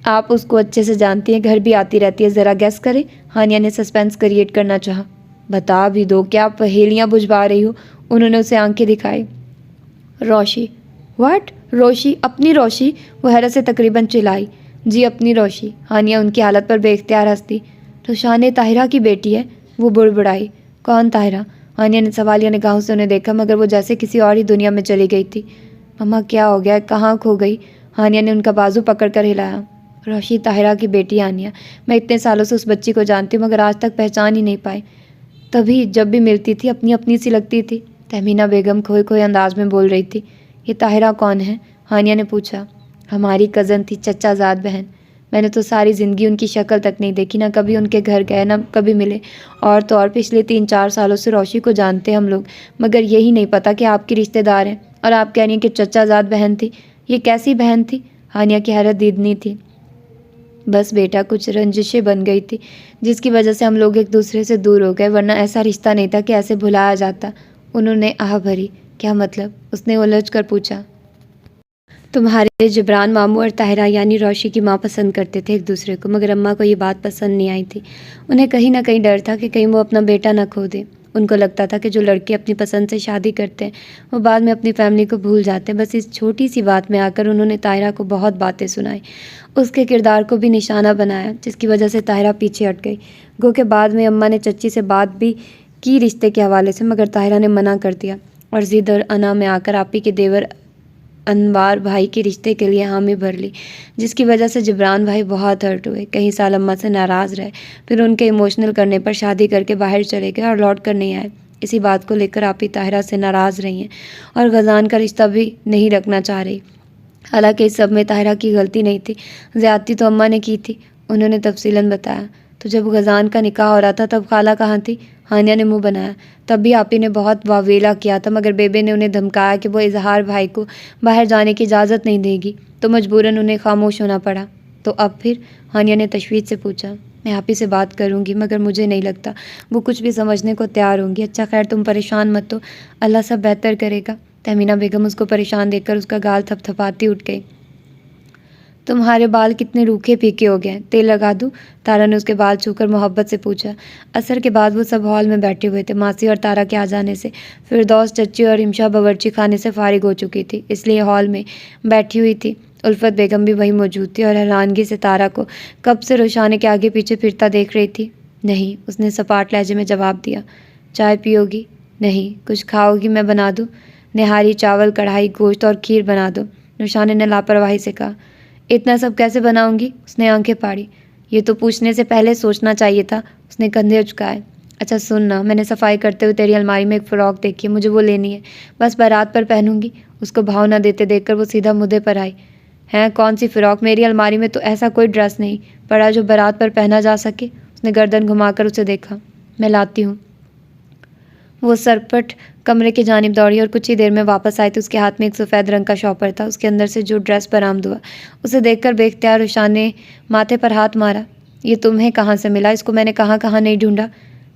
आप उसको अच्छे से जानती हैं, घर भी आती रहती है, ज़रा गेस करें। हानिया ने सस्पेंस क्रिएट करना चाहा। बता भी दो, क्या पहेलियाँ बुझवा रही हो? उन्होंने उसे आंखें दिखाई। रोशी। व्हाट? रोशी? अपनी रोशी? वो हैरत से तकरीबन चिल्लाई। जी अपनी रोशी। हानिया उनकी हालत पर बेख्तियार हंसती। रुशान ताहिरा की बेटी है, वो बुड़बुड़ाई। कौन ताहिरा? हानिया ने सवालिया निगाहों से उन्हें देखा, मगर वो जैसे किसी और ही दुनिया में चली गई थी। मम्मा क्या हो गया, कहाँ खो गई? हानिया ने उनका बाजू पकड़कर हिलाया। रोशी ताहिरा की बेटी हानिया, मैं इतने सालों से उस बच्ची को जानती हूँ मगर आज तक पहचान ही नहीं पाई। तभी जब भी मिलती थी अपनी अपनी सी लगती थी। तहमीना बेगम खोए खोए अंदाज में बोल रही थी। ये ताहिरा कौन है? हानिया ने पूछा। हमारी कज़न थी, चचाजाद बहन। मैंने तो सारी ज़िंदगी उनकी शक्ल तक नहीं देखी, ना कभी उनके घर गए ना कभी मिले। और तो और पिछले 3-4 सालों से रोशी को जानते हम लोग, मगर यही नहीं पता कि आपकी रिश्तेदार हैं। और आप कह रही हैं कि चचाजाद बहन थी। ये कैसी बहन थी? हानिया की हैरत दीदनी थी। बस बेटा कुछ रंजिशें बन गई थी जिसकी वजह से हम लोग एक दूसरे से दूर हो गए, वरना ऐसा रिश्ता नहीं था कि ऐसे भुलाया जाता। उन्होंने आह भरी। क्या मतलब? उसने उलझ कर पूछा। तुम्हारे जिब्रान मामू और ताहिरा यानी रोशी की माँ पसंद करते थे एक दूसरे को, मगर अम्मा को ये बात पसंद नहीं आई थी। उन्हें कहीं ना कहीं डर था कि कहीं वो अपना बेटा ना खो दे। उनको लगता था कि जो लड़के अपनी पसंद से शादी करते हैं वो बाद में अपनी फैमिली को भूल जाते हैं। बस इस छोटी सी बात में आकर उन्होंने ताहिरा को बहुत बातें सुनाई, उसके किरदार को भी निशाना बनाया, जिसकी वजह से ताहिरा पीछे हट गई। गो के बाद में अम्मा ने चच्ची से बात भी की रिश्ते के हवाले से, मगर ताहिरा ने मना कर दिया और ज़िद और अना में आकर आपी के देवर अनवार भाई के रिश्ते के लिए हामी भर ली, जिसकी वजह से जिब्रान भाई बहुत हर्ट हुए। कई साल अम्मा से नाराज़ रहे, फिर उनके इमोशनल करने पर शादी करके बाहर चले गए और लौट कर नहीं आए। इसी बात को लेकर आपी ताहिरा से नाराज़ रही हैं और गज़ान का रिश्ता भी नहीं रखना चाह रही। हालांकि इस सब में ताहिरा की गलती नहीं थी, ज़्यादती तो अम्मा ने की थी। उन्होंने तफसीलन बताया। तो जब गज़ान का निकाह हो रहा था तब खाला कहाँ थी? हानिया ने मुंह बनाया। तब भी आपी ने बहुत वावेला किया था, मगर बेबे ने उन्हें धमकाया कि वो इजहार भाई को बाहर जाने की इजाज़त नहीं देगी, तो मजबूरन उन्हें खामोश होना पड़ा। तो अब फिर? हानिया ने तशवीश से पूछा। मैं आपी से बात करूंगी, मगर मुझे नहीं लगता वो कुछ भी समझने को तैयार होंगी। अच्छा खैर तुम परेशान मत हो, अल्लाह सब बेहतर करेगा। तहमीना बेगम उसको परेशान देखकर उसका गाल थपथपाती उठ गई। तुम्हारे बाल कितने रूखे फीके हो गए, तेल लगा दूँ? तारा ने उसके बाल छूकर मोहब्बत से पूछा। असर के बाद वो सब हॉल में बैठे हुए थे। मासी और तारा के आ जाने से फिरदौस, चच्ची और इमशा बावर्ची खाने से फारिग हो चुकी थी, इसलिए हॉल में बैठी हुई थी। उल्फत बेगम भी वहीं मौजूद थी और हैरानगी से तारा को कब से रुशाने के आगे पीछे फिरता देख रही थी। नहीं, उसने सपाट लहजे में जवाब दिया। चाय पियोगी? नहीं। कुछ खाओगी? मैं बना दूँ? निहारी, चावल, कढ़ाई, गोश्त और खीर बना दो, रुशाने ने लापरवाही से कहा। इतना सब कैसे बनाऊंगी? उसने आंखें फाड़ी। ये तो पूछने से पहले सोचना चाहिए था, उसने कंधे उचकाए। अच्छा सुन ना, मैंने सफाई करते हुए तेरी अलमारी में एक फ़्रॉक देखी है, मुझे वो लेनी है, बस बारात पर पहनूंगी। उसको भाव न देते देखकर वो सीधा मुद्दे पर आई। हैं? कौन सी फ़्रॉक? मेरी अलमारी में तो ऐसा कोई ड्रेस नहीं पड़ा जो बारात पर पहना जा सके। उसने गर्दन घुमाकर उसे देखा। मैं लाती हूँ। वो सरपट कमरे की जानिब दौड़ी और कुछ ही देर में वापस आई तो उसके हाथ में एक सफ़ेद रंग का शॉपर था। उसके अंदर से जो ड्रेस बरामद हुआ उसे देखकर बेख्तियार रुशान ने माथे पर हाथ मारा। ये तुम्हें कहाँ से मिला? इसको मैंने कहाँ कहाँ नहीं ढूंढा।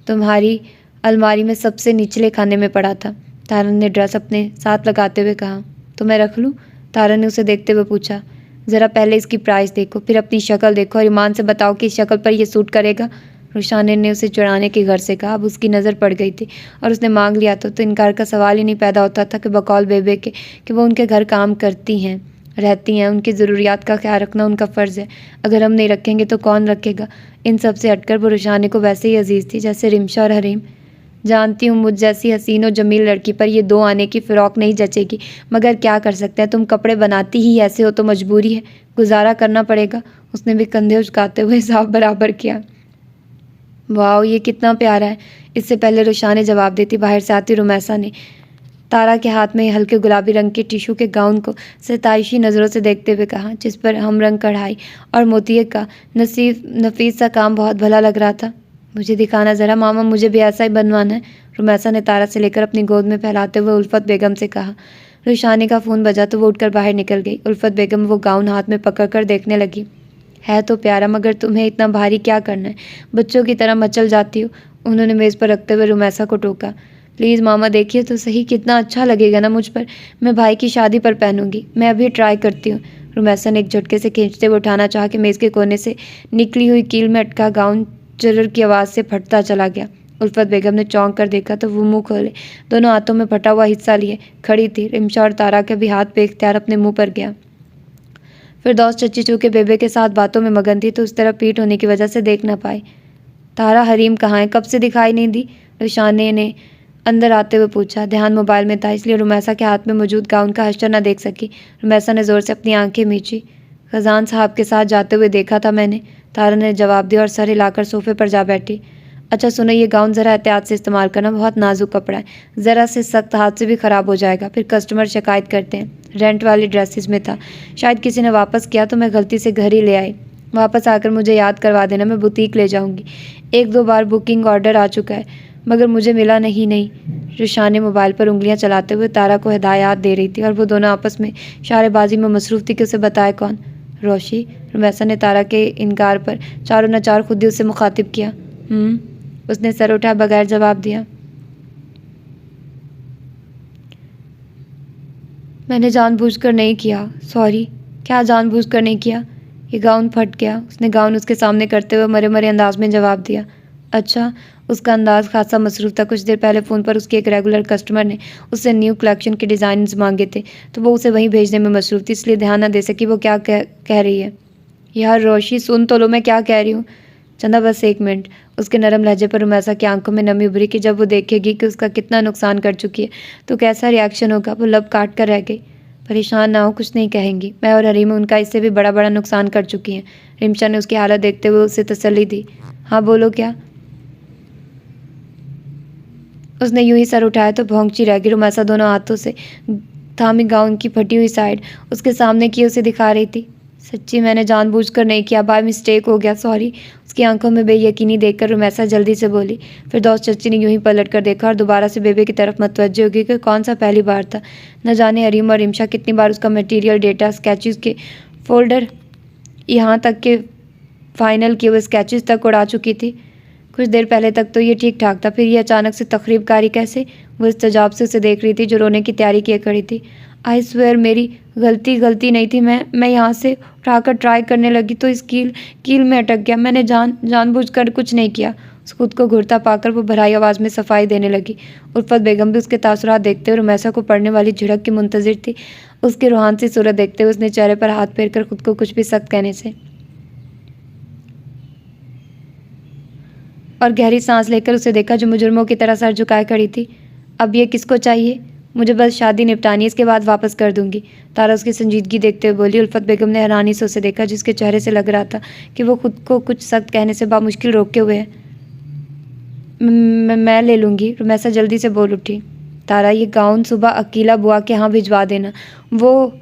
तुम्हारी अलमारी में सबसे निचले खाने में पड़ा था, तारन ने ड्रेस अपने साथ लगाते हुए कहा। तो मैं रख लूँ? तारन ने उसे देखते हुए पूछा। ज़रा पहले इसकी प्राइस देखो, फिर अपनी शक्ल देखो और ईमान से बताओ कि इस शक्ल पर ये सूट करेगा। रुशाने ने उसे चुराने के घर से कहा। अब उसकी नज़र पड़ गई थी और उसने मांग लिया तो इनकार का सवाल ही नहीं पैदा होता था कि बकौल बेबे के कि वो उनके घर काम करती हैं, रहती हैं। उनकी ज़रूरियात का ख्याल रखना उनका फ़र्ज़ है। अगर हम नहीं रखेंगे तो कौन रखेगा? इन सब से हटकर वो रुशाने को वैसे ही अजीज़ थी जैसे रिमशा और हरीम। जानती हूँ मुझ जैसी हसीन और जमील लड़की पर ये 2 आने की फ़िरौक नहीं जचेगी, मगर क्या कर सकते हैं? तुम कपड़े बनाती ही ऐसे हो तो मजबूरी है, गुजारा करना पड़ेगा। उसने भी कंधे उचकाते हुए हिसाब बराबर किया। वाह, ये कितना प्यारा है। इससे पहले रुशाने जवाब देती, बाहर से आती रुमैसा ने तारा के हाथ में हल्के गुलाबी रंग के टिशू के गाउन को सताइशी नज़रों से देखते हुए कहा, जिस पर हम रंग कढ़ाई और मोतिये का नफीस सा काम बहुत भला लग रहा था। मुझे दिखाना ज़रा मामा, मुझे भी ऐसा ही बनवाना है। रुमैसा ने तारा से लेकर अपनी गोद में फैलाते हुए उल्फत बेगम से कहा। रुशानी का फ़ोन बजा तो वो उठकर बाहर निकल गई। उल्फत बेगम वो गाउन हाथ में पकड़कर देखने लगी। है तो प्यारा, मगर तुम्हें इतना भारी क्या करना है? बच्चों की तरह मचल जाती हो। उन्होंने मेज़ पर रखते हुए रुमैसा को टोका। प्लीज़ मामा, देखिए तो सही, कितना अच्छा लगेगा ना मुझ पर। मैं भाई की शादी पर पहनूंगी। मैं अभी ट्राई करती हूँ। रुमैसा ने एक झटके से खींचते हुए उठाना चाहा कि मेज़ के कोने से निकली हुई कील में अटका गाउन चरर की आवाज़ से फटता चला गया। उल्फत बेगम ने चौंक कर देखा तो वो मुंह खोले दोनों हाथों में फटा हुआ हिस्सा लिए खड़ी थी। रिमशा और तारा के भी हाथ पे इख्तियार अपने मुंह पर गया। फिरदौस चच्ची चूँकि बेबे के साथ बातों में मगन थी तो उस तरह पीठ होने की वजह से देख न पाई। तारा, हरीम कहाँ है? कब से दिखाई नहीं दी? रुशाने ने अंदर आते हुए पूछा। ध्यान मोबाइल में था, इसलिए रुमैसा के हाथ में मौजूद गाउन का हश्र न देख सकी। रुमैसा ने ज़ोर से अपनी आंखें मींची। खजान साहब के साथ जाते हुए देखा था मैंने, तारा ने जवाब दिया और सर हिलाकर सोफे पर जा बैठी। अच्छा सुनो, ये गाउन ज़रा एहतियात से इस्तेमाल करना, बहुत नाजुक कपड़ा है। ज़रा से सख्त हाथ से भी ख़राब हो जाएगा, फिर कस्टमर शिकायत करते हैं। रेंट वाली ड्रेसेस में था, शायद किसी ने वापस किया तो मैं गलती से घर ही ले आई। वापस आकर मुझे याद करवा देना, मैं बुटीक ले जाऊंगी। 1-2 बार बुकिंग ऑर्डर आ चुका है, मगर मुझे मिला नहीं। रुशाने मोबाइल पर उंगलियां चलाते हुए तारा को हिदायत दे रही थी और वो दोनों आपस में शारेबाजी में मसरूफ़ थी कि उसे बताए कौन। रोशी, रुमैसा ने तारा के इनकार पर चारों न चार खुद ही उसे मुखातिब किया। उसने सर उठाए बगैर जवाब दिया। मैंने जानबूझकर नहीं किया, सॉरी। क्या जानबूझकर नहीं किया? ये गाउन फट गया। उसने गाउन उसके सामने करते हुए मरे मरे अंदाज में जवाब दिया। अच्छा। उसका अंदाज खासा मसरूफ़ था। कुछ देर पहले फ़ोन पर उसके एक रेगुलर कस्टमर ने उससे न्यू कलेक्शन के डिज़ाइन्स मांगे थे तो वो उसे वहीं भेजने में मसरूफ़ थी, इसलिए ध्यान न दे सकी वो क्या कह रही है। यार रोशी, सुन तो लो मैं क्या कह रही हूँ। चंदा, बस 1 मिनट। उसके नरम लहजे पर रुमैसा की आंखों में नमी उभरी कि जब वो देखेगी कि उसका कितना नुकसान कर चुकी है तो कैसा रिएक्शन होगा। वो लब काट कर रह गई। परेशान ना हो, कुछ नहीं कहेंगी। मैं और हरीम उनका इससे भी बड़ा बड़ा नुकसान कर चुकी हैं। रिमशा ने उसकी हालत देखते हुए उसे तसल्ली दी। हाँ बोलो, क्या? उसने यूं ही सर उठाया तो भौंकची रह गई। रुमैसा दोनों हाथों से थामी गाउन की फटी हुई साइड उसके सामने की उसे दिखा रही थी। सच्ची मैंने जानबूझकर नहीं किया, बाय मिस्टेक हो गया, सॉरी। उसकी आंखों में बेयकीनी देखकर रुमैसा जल्दी से बोली। फिरदौस चच्ची ने यूं ही पलट कर देखा और दोबारा से बेबे की तरफ मतवज्जे हो गई कि कौन सा पहली बार था। न जाने हरीम और रिमशा कितनी बार उसका मटेरियल, डेटा, स्केचेस के फोल्डर, यहाँ तक के फाइनल किए हुए स्केचेस तक उड़ा चुकी थी। कुछ देर पहले तक तो ये ठीक ठाक था, फिर ये अचानक से तकरीबकारी कैसे? वो इस्तजाब से उसे देख रही थी जो रोने की तैयारी किए खड़ी थी। आई स्वेयर, मेरी गलती नहीं थी। मैं यहाँ से उठाकर ट्राई करने लगी तो इस कील में अटक गया। मैंने जानबूझकर कुछ नहीं किया। उस खुद को घुरता पाकर वो भराई आवाज़ में सफाई देने लगी। उल्फत बेगम भी उसके तासुरात देखते हुए रुमैसा को पड़ने वाली झिड़क की मुंतजिर थी। उसकी रूहान सी सूरत देखते हुए उसने चेहरे पर हाथ फेर कर खुद को कुछ भी सख्त कहने से और गहरी सांस लेकर उसे देखा जो मुजरिमों की तरह सर झुकाए खड़ी थी। अब ये किसको चाहिए? मुझे बस शादी निपटानी है, इसके बाद वापस कर दूंगी। तारा उसकी संजीदगी देखते हुए बोली। उल्फत बेगम ने हैरानी से उसे देखा जिसके चेहरे से लग रहा था कि वो खुद को कुछ सख्त कहने से बामुश्किल रोके हुए है। मैं ले लूँगी, रुमैसा जल्दी से बोल उठी। तारा, ये गाउन सुबह अकीला बुआ के यहाँ भिजवा देना, वो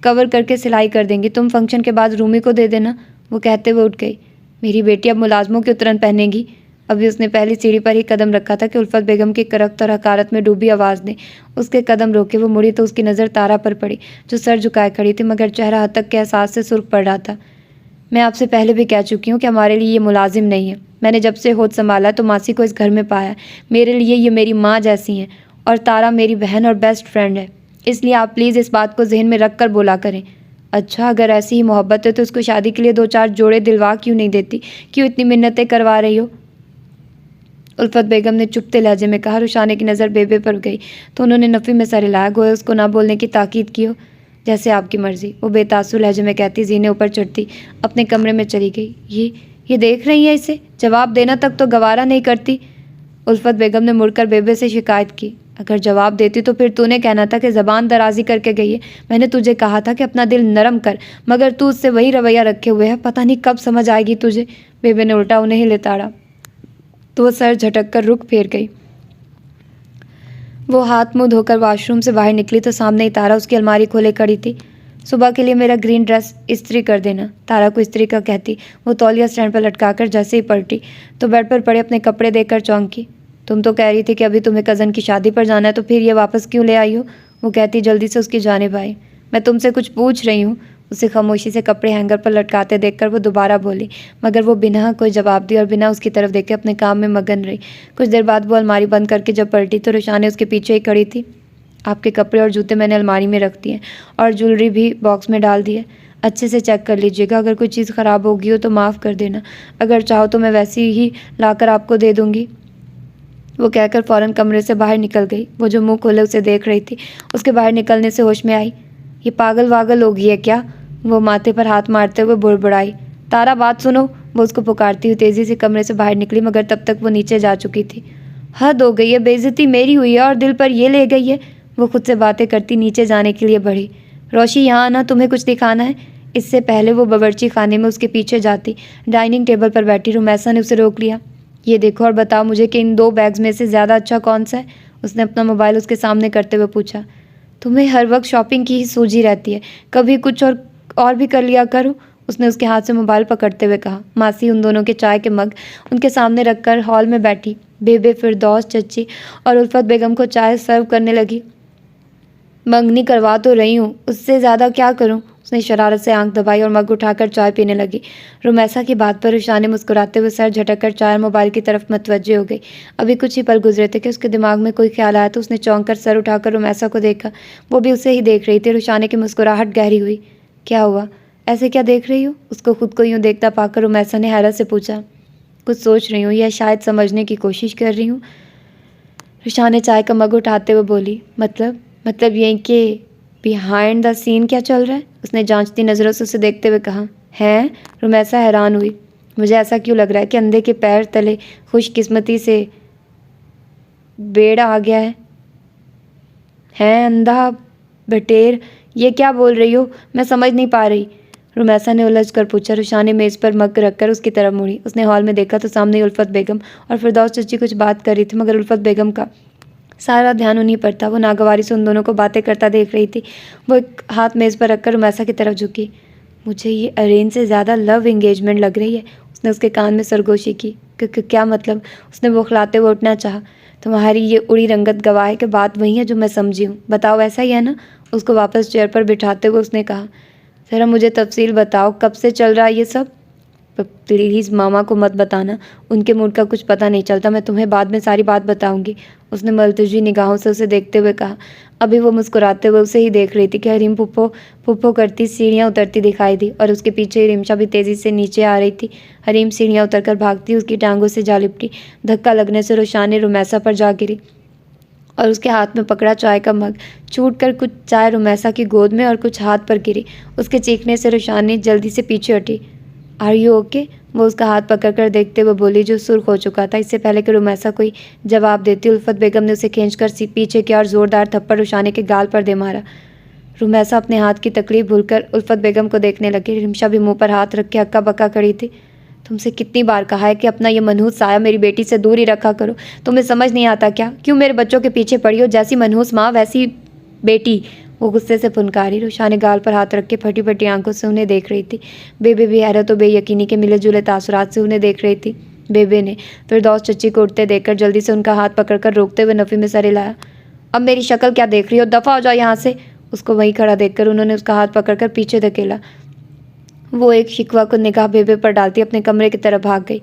कवर करके सिलाई कर देंगी। तुम फंक्शन के बाद रूमी को दे देना। वो कहते हुए उठ गई। मेरी बेटी अब मुलाजमों की उतरन पहनेगी। अभी उसने पहली सीढ़ी पर ही कदम रखा था कि उल्फत बेगम की करख्त और हकारत में डूबी आवाज़ ने उसके कदम रोके। वो मुड़ी तो उसकी नज़र तारा पर पड़ी जो सर झुकाए खड़ी थी, मगर चेहरा हद तक के एहसास से सुर्ख पड़ रहा था। मैं आपसे पहले भी कह चुकी हूँ कि हमारे लिए ये मुलाजिम नहीं है। मैंने जब से होद संभाला तो मासी को इस घर में पाया। मेरे लिए ये मेरी माँ जैसी हैं और तारा मेरी बहन और बेस्ट फ्रेंड है, इसलिए आप प्लीज़ इस बात को जहन में रख कर बोला करें। अच्छा, अगर ऐसी ही मोहब्बत है तो उसको शादी के लिए 2-4 जोड़े दिलवा क्यों नहीं देती? क्यों इतनी मिन्नतें करवा रही हो? उल्फत बेगम ने चुपते लहजे में कहा। रुशाने की नज़र बेबे पर गई तो उन्होंने नफ़ी में सर हिलाया, गोया उसको ना बोलने की ताकीद की हो। जैसे आपकी मर्ज़ी, वो बेतासुर लहजे में कहती जीने ऊपर चढ़ती अपने कमरे में चली गई। ये देख रही है इसे? जवाब देना तक तो गवारा नहीं करती। उल्फत बेगम ने मुड़कर बेबे से शिकायत की। अगर जवाब देती तो फिर तूने कहना था कि ज़बान दराजी करके गई है। मैंने तुझे कहा था कि अपना दिल नरम कर, मगर तू उससे वही रवैया रखे हुए है। पता नहीं कब समझ आएगी तुझे। बेबे ने उल्टा उन्हें ही लेताड़ा तो वो सर झटक कर रुख फेर गई। वो हाथ मुंह धोकर वॉशरूम से बाहर निकली तो सामने ही तारा उसकी अलमारी खोले खड़ी थी। सुबह के लिए मेरा ग्रीन ड्रेस इस्त्री कर देना, तारा को इस्त्री का कहती वो तौलिया स्टैंड पर लटकाकर जैसे ही पलटी तो बेड पर पड़े अपने कपड़े देखकर चौंकी। तुम तो कह रही थी कि अभी तुम्हें कज़न की शादी पर जाना है, तो फिर ये वापस क्यों ले आई हो? वो कहती जल्दी से उसकी जानिब आई। मैं तुमसे कुछ पूछ रही हूँ। उसे खामोशी से कपड़े हैंगर पर लटकाते देखकर वो दोबारा बोली, मगर वो बिना कोई जवाब दिए और बिना उसकी तरफ देखे अपने काम में मगन रही। कुछ देर बाद वो अलमारी बंद करके जब पलटी तो रुशाने उसके पीछे ही खड़ी थी। आपके कपड़े और जूते मैंने अलमारी में रख दिए और ज्वेलरी भी बॉक्स में डाल दी है। अच्छे से चेक कर लीजिएगा, अगर कोई चीज़ ख़राब होगी हो तो माफ़ कर देना। अगर चाहो तो मैं वैसी ही लाकर आपको दे दूँगी। वो कहकर फ़ौरन कमरे से बाहर निकल गई। वो जो मुंह खोले उसे देख रही थी। उसके बाहर निकलने से होश में आई। ये पागल वागल हो गई है क्या? वो माथे पर हाथ मारते हुए बुड़बुड़ाई। तारा बात सुनो। वो उसको पुकारती हुई तेज़ी से कमरे से बाहर निकली, मगर तब तक वो नीचे जा चुकी थी। हद हो गई है, बेइज्जती मेरी हुई है और दिल पर ये ले गई है। वो खुद से बातें करती नीचे जाने के लिए बढ़ी। रोशी यहाँ आना, तुम्हें कुछ दिखाना है। इससे पहले वो बावर्ची खाने में उसके पीछे जाती। डाइनिंग टेबल पर बैठी रुमैसा ने उसे रोक लिया। ये देखो और बताओ मुझे कि इन 2 बैग्स में से ज़्यादा अच्छा कौन सा है? उसने अपना मोबाइल उसके सामने करते हुए पूछा। तुम्हें हर वक्त शॉपिंग की ही सूझी रहती है, कभी कुछ और भी कर लिया करो। उसने उसके हाथ से मोबाइल पकड़ते हुए कहा। मासी उन दोनों के चाय के मग उनके सामने रखकर हॉल में बैठी बेबे, फिरदौस, चच्ची और उल्फत बेगम को चाय सर्व करने लगी। मंगनी करवा तो रही हूँ, उससे ज़्यादा क्या करूँ? उसने शरारत से आंख दबाई और मग उठाकर चाय पीने रुमैसा रुमैसा की बात पर रुशाने मुस्कुराते हुए सर झटककर चाय और मोबाइल की तरफ मतवज्जे हो गई। अभी कुछ ही पल गुजरे थे कि उसके दिमाग में कोई ख्याल आया तो उसने चौंक कर सर उठाकर रुमैसा को देखा। वो भी उसे ही देख रही थी। रुशाने की मुस्कुराहट गहरी हुई। क्या हुआ? ऐसे क्या देख रही हो? उसको खुद को यूँ देखता पाकर रुमैसा ने हैरत से पूछा। कुछ सोच रही हूँ या शायद समझने की कोशिश कर रही हूँ। रुशाने चाय का मग उठाते हुए बोली। मतलब यही कि बिहाइंड द सीन क्या चल रहा है? उसने जांचती नज़रों से उसे देखते हुए कहा। हैं? रुमैसा हैरान हुई। मुझे ऐसा क्यों लग रहा है कि अंधे के पैर तले खुशकिस्मती से बेड़ आ गया है? हैं अंधा बटेर, ये क्या बोल रही हो? मैं समझ नहीं पा रही। रुमैसा ने उलझ कर पूछा। रुशाने मेज़ पर मग रखकर उसकी तरफ मुड़ी। उसने हॉल में देखा तो सामने उल्फत बेगम और फिरदौस चच्ची कुछ बात कर रही थी, मगर उल्फत बेगम का सारा ध्यान उन्हीं पर था। वो नागवारी से उन दोनों को बातें करता देख रही थी। वो एक हाथ मेज़ पर रखकर रुमैसा की तरफ झुकी। मुझे ये अरेंज से ज़्यादा लव एंगेजमेंट लग रही है। उसने उसके कान में सरगोशी की। क्या मतलब? उसने बौखलाते हुए उठना चाहा। तुम्हारी ये उड़ी रंगत गवाह है कि बात वही है जो मैं समझी हूँ। बताओ, ऐसा ही है ना? उसको वापस चेयर पर बिठाते हुए उसने कहा। ज़रा मुझे तफसील बताओ, कब से चल रहा है ये सब? प्लीज़ मामा को मत बताना, उनके मूड का कुछ पता नहीं चलता। मैं तुम्हें बाद में सारी बात बताऊंगी। उसने मलतजी निगाहों से उसे देखते हुए कहा। अभी वो मुस्कुराते हुए उसे ही देख रही थी कि हरीम फुप्पो करती सीढ़ियाँ उतरती दिखाई दी और उसके पीछे ही रिमशा भी तेज़ी से नीचे आ रही थी। हरीम सीढ़ियाँ उतरकर भागती उसकी टांगों से जा लिपटी। धक्का लगने से रुशाने रुमैसा पर जा गिरी और उसके हाथ में पकड़ा चाय का मग छूट कर कुछ चाय रुमैसा की गोद में और कुछ हाथ पर गिरी। उसके चीखने से रुशाने जल्दी से पीछे हटी। Are you okay? वो उसका हाथ पकड़कर देखते हुए बोली, जो सुर्ख हो चुका था। इससे पहले कि रुमैसा कोई जवाब देती, उल्फत बेगम ने उसे खींचकर पीछे किया और ज़ोरदार थप्पड़ रुशाने के गाल पर दे मारा। रुमैसा अपने हाथ की तकलीफ भूलकर उल्फत बेगम को देखने लगी। रिमशा भी मुंह पर हाथ रख के हक्का बक्का खड़ी थी। तुमसे कितनी बार कहा है कि अपना ये मनहूस साया मेरी बेटी से दूर ही रखा करो। तुम्हें समझ नहीं आता क्या? क्यों मेरे बच्चों के पीछे पड़ी हो? जैसी मनहूस माँ वैसी बेटी। वो गुस्से से फुनकारी। रुशाने गाल पर हाथ रख के फटी फटी आंखों से उन्हें देख रही थी। बेबे भी हैरत और बेयकीनी के मिले जुले तासुरात से उन्हें देख रही थी। बेबे ने फिरदौस चच्ची को उठते देखकर जल्दी से उनका हाथ पकड़कर रोकते हुए नफ़ी में सर हिलाया। अब मेरी शक्ल क्या देख रही हो? दफ़ा हो जाओ यहाँ से। उसको वहीं खड़ा देखकर उन्होंने उसका हाथ पकड़कर पीछे धकेला। वो एक शिकवा को निगाह बेबे पर डालती अपने कमरे की तरफ भाग गई।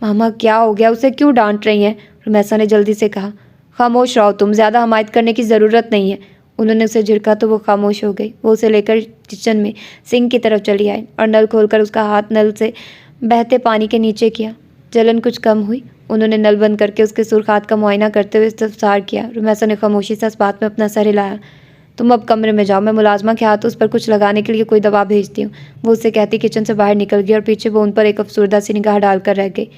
मामा क्या हो गया? उसे क्यों डांट रही हैं? रुमैसा ने जल्दी से कहा। खामोश रहो तुम, ज़्यादा हमायत करने की ज़रूरत नहीं है। उन्होंने उसे झिड़का तो वो खामोश हो गई। वो उसे लेकर किचन में सिंक की तरफ चली आई और नल खोलकर उसका हाथ नल से बहते पानी के नीचे किया। जलन कुछ कम हुई। उन्होंने नल बंद करके उसके सुर्ख हाथ का मुआयना करते हुए इस्तफसार किया। रुमैसा ने खामोशी से इस बात में अपना सर हिलाया। तुम अब कमरे में जाओ, मैं मुलाजमा के हाथ उस पर कुछ लगाने के लिए कोई दवा भेजती हूँ। वो उससे कहती किचन से बाहर निकल गई और पीछे वो उन पर एक अफसुर्दा सी निगाह डालकर रह गई।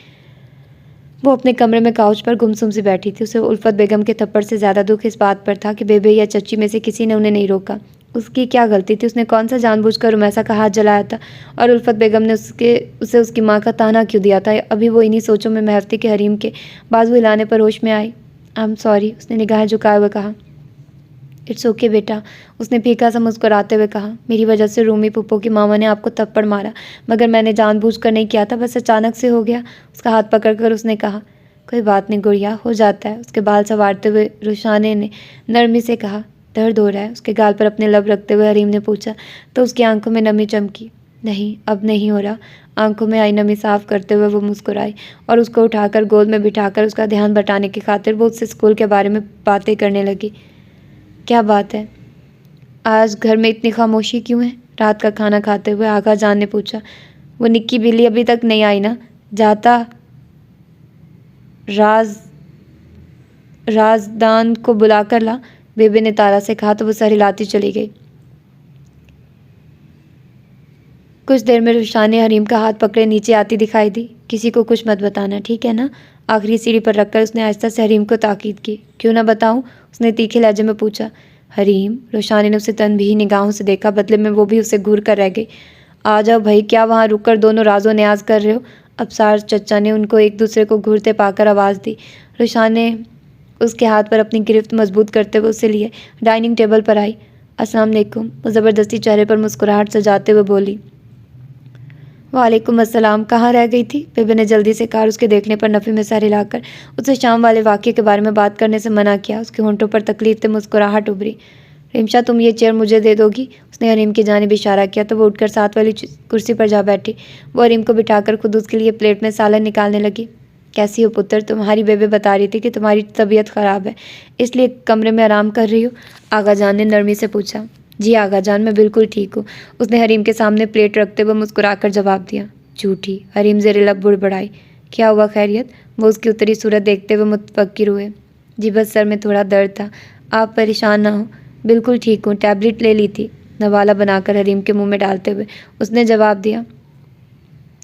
वो अपने कमरे में काउच पर गुमसुम सी बैठी थी। उसे उल्फत बेगम के थप्पड़ से ज़्यादा दुख इस बात पर था कि बेबे या चच्ची में से किसी ने उन्हें नहीं रोका। उसकी क्या गलती थी? उसने कौन सा जानबूझकर रुमैसा का हाथ जलाया था? और उल्फत बेगम ने उसे उसकी माँ का ताना क्यों दिया था? अभी वो इन्हीं सोचों में महफती के हरीम के बाजू हिलाने पर होश में आई। आई एम सॉरी, उसने निगाहें झुकाए हुए कहा। इट्स ओके बेटा, उसने फीका सा मुस्कुराते हुए कहा। मेरी वजह से रूमी पुप्पो की मामा ने आपको थप्पड़ मारा, मगर मैंने जानबूझकर नहीं किया था, बस अचानक से हो गया। उसका हाथ पकड़कर उसने कहा। कोई बात नहीं गुड़िया, हो जाता है। उसके बाल संवारते हुए रुशाने ने नरमी से कहा। दर्द हो रहा है? उसके गाल पर अपने लब रखते हुए हरीम ने पूछा तो उसकी आंखों में नमी चमकी। नहीं, अब नहीं हो रहा। आंखों में आई नमी साफ करते हुए वो मुस्कुराई और उसको उठाकर गोद में बिठाकर उसका ध्यान बटाने की खातिर वो उससे स्कूल के बारे में बातें करने लगी। क्या बात है, आज घर में इतनी खामोशी क्यों है? रात का खाना खाते हुए आगा जान ने पूछा। वो निक्की बिल्ली अभी तक नहीं आई ना? जाता राजदान को बुलाकर ला, बेबे ने तारा से कहा तो वो सर हिलाती चली गई। कुछ देर में रुशाने हरीम का हाथ पकड़े नीचे आती दिखाई दी। किसी को कुछ मत बताना, ठीक है ना? आखिरी सीढ़ी पर रखकर उसने आहिस्ता से हरीम को ताकीद की। क्यों ना बताऊं? उसने तीखे लहजे में पूछा। हरीम, रोशानी ने उसे तनबीही निगाहों से देखा, बदले में वो भी उसे घूर कर रह गई। आ जाओ भाई, क्या वहाँ रुककर दोनों राजो न्याज कर रहे हो? अबसार चचा ने उनको एक दूसरे को घूरते पाकर आवाज़ दी। रोशान ने उसके हाथ पर अपनी गिरफ्त मजबूत करते हुए उसे लिए डाइनिंग टेबल पर आई। अस्सलाम वालेकुम, वो ज़बरदस्ती चेहरे पर मुस्कुराहट सजाते हुए बोली। वालेकुम अस्सलाम, कहाँ रह गई थी? बेबे ने जल्दी से कहा। उसके देखने पर नफ़ी में सर हिलाकर उसे शाम वाले वाक़े के बारे में बात करने से मना किया। उसके होंठों पर तकलीफ से मुस्कुराहट उभरी। रिमशा, तुम ये चेयर मुझे दे दोगी? उसने हरीम की जानिब इशारा किया तो वो उठकर साथ वाली कुर्सी पर जा बैठी। वो हरीम को बिठाकर खुद उसके लिए प्लेट में सालन निकालने लगी। कैसी हो पुत्र? तुम्हारी बेबे बता रही थी कि तुम्हारी तबीयत ख़राब है, इसलिए कमरे में आराम कर रही हो? आगा जान ने नरमी से पूछा। जी आगा जान, मैं बिल्कुल ठीक हूँ, उसने हरीम के सामने प्लेट रखते हुए मुस्कुराकर जवाब दिया। झूठी, हरीम ज़ेरे लब बुड़बड़ाई। क्या हुआ, खैरियत? वो उसकी उत्तरी सूरत देखते हुए मुतफक्किर हुए। जी बस सर में थोड़ा दर्द था, आप परेशान ना हो। बिल्कुल ठीक हूँ, टैबलेट ले ली थी, नवाला बनाकर हरीम के मुंह में डालते हुए उसने जवाब दिया।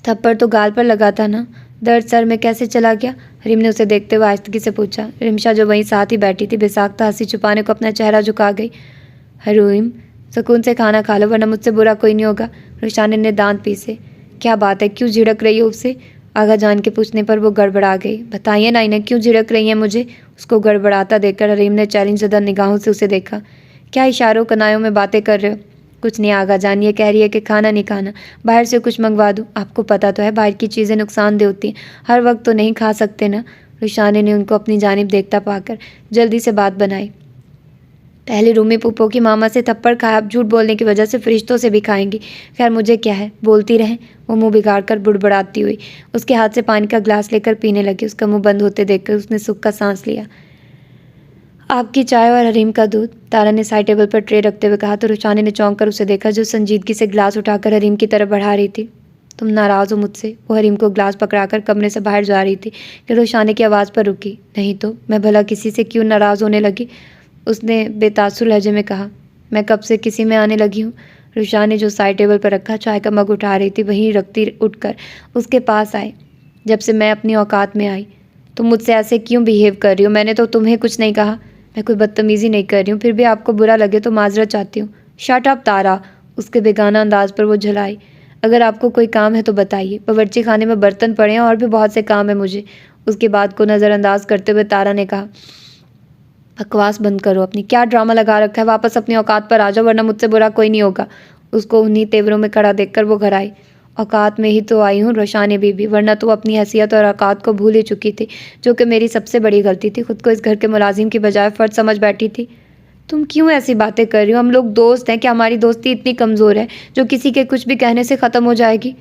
थप्पड़ तो गाल पर लगा था ना, दर्द सर में कैसे चला गया? हरीम ने उसे देखते हुए आहिस्तगी से पूछा। रिमशा जो वहीं साथ ही बैठी थी बेसाख्ता हंसी छुपाने को अपना चेहरा झुका गई। हरीम, सुकून से खाना खा लो वरना मुझसे बुरा कोई नहीं होगा। रुशाने ने दांत पीसे। क्या बात है, क्यों झिड़क रही हो उससे? आगा जान के पूछने पर वो गड़बड़ा गई। बताइए ना इन्हें, क्यों झिड़क रही हैं मुझे? उसको गड़बड़ाता देखकर हरीम ने चैलेंजदा निगाहों से उसे देखा। क्या इशारों कनायों में बातें कर रहे हो? कुछ नहीं आगा जान, ये कह रही है कि खाना नहीं खाना, बाहर से कुछ मंगवा दूँ। आपको पता तो है बाहर की चीज़ें नुकसानदेह होती हैं, हर वक्त तो नहीं खा सकते ना। रुशाने ने उनको अपनी जानिब देखता पाकर जल्दी से बात बनाई। पहले रूमी पुप्पो की मामा से थप्पड़ खाया, अब झूठ बोलने की वजह से फरिश्तों से भी खाएंगी। खैर मुझे क्या है, बोलती रहें। वो मुंह बिगाड़ कर बुड़बुड़ाती हुई उसके हाथ से पानी का ग्लास लेकर पीने लगी। उसका मुंह बंद होते देखकर उसने सुख का सांस लिया। आपकी चाय और हरीम का दूध, तारा ने साइड टेबल पर ट्रे रखते हुए कहा तो रुशाने ने चौंक कर उसे देखा जो संजीदगी से ग्लास उठाकर हरीम की तरफ बढ़ा रही थी। तुम नाराज़ हो मुझसे? वो हरीम को ग्लास पकड़ाकर कमरे से बाहर जा रही थी कि रुशाने की आवाज़ पर रुकी। नहीं तो मैं भला किसी से क्यों नाराज़ होने लगी? उसने बेतासुर लहजे में कहा। मैं कब से किसी में आने लगी हूँ? रुशान ने जो साइड टेबल पर रखा चाय का मग उठा रही थी वहीं रखती उठकर उसके पास आए। जब से मैं अपनी औकात में आई। तुम मुझसे ऐसे क्यों बिहेव कर रही हो? मैंने तो तुम्हें कुछ नहीं कहा। मैं कोई बदतमीज़ी नहीं कर रही हूँ, फिर भी आपको बुरा लगे तो माजरत चाहती हूँ। शट अप तारा, उसके बेगाना अंदाज पर वो झुलाई। अगर आपको कोई काम है तो बताइए, बावर्ची खाने में बर्तन पड़े हैं और भी बहुत से काम है मुझे। उसकी बात को नज़रअंदाज करते हुए तारा ने कहा। बकवास बंद करो अपनी, क्या ड्रामा लगा रखा है? वापस अपनी औकात पर आ जाओ वरना मुझसे बुरा कोई नहीं होगा। उसको उन्हीं तेवरों में खड़ा देखकर वो घर आई। औकात में ही तो आई हूँ रोशानी बीबी, वरना तो अपनी हैसियत और औकात को भूल ही चुकी थी, जो कि मेरी सबसे बड़ी गलती थी। खुद को इस घर के मुलाजिम की बजाय फ़र्द समझ बैठी थी। तुम क्यों ऐसी बातें कर रही हो? हम लोग दोस्त हैं, क्या हमारी दोस्ती इतनी कमज़ोर है जो किसी के कुछ भी कहने से ख़त्म हो जाएगी?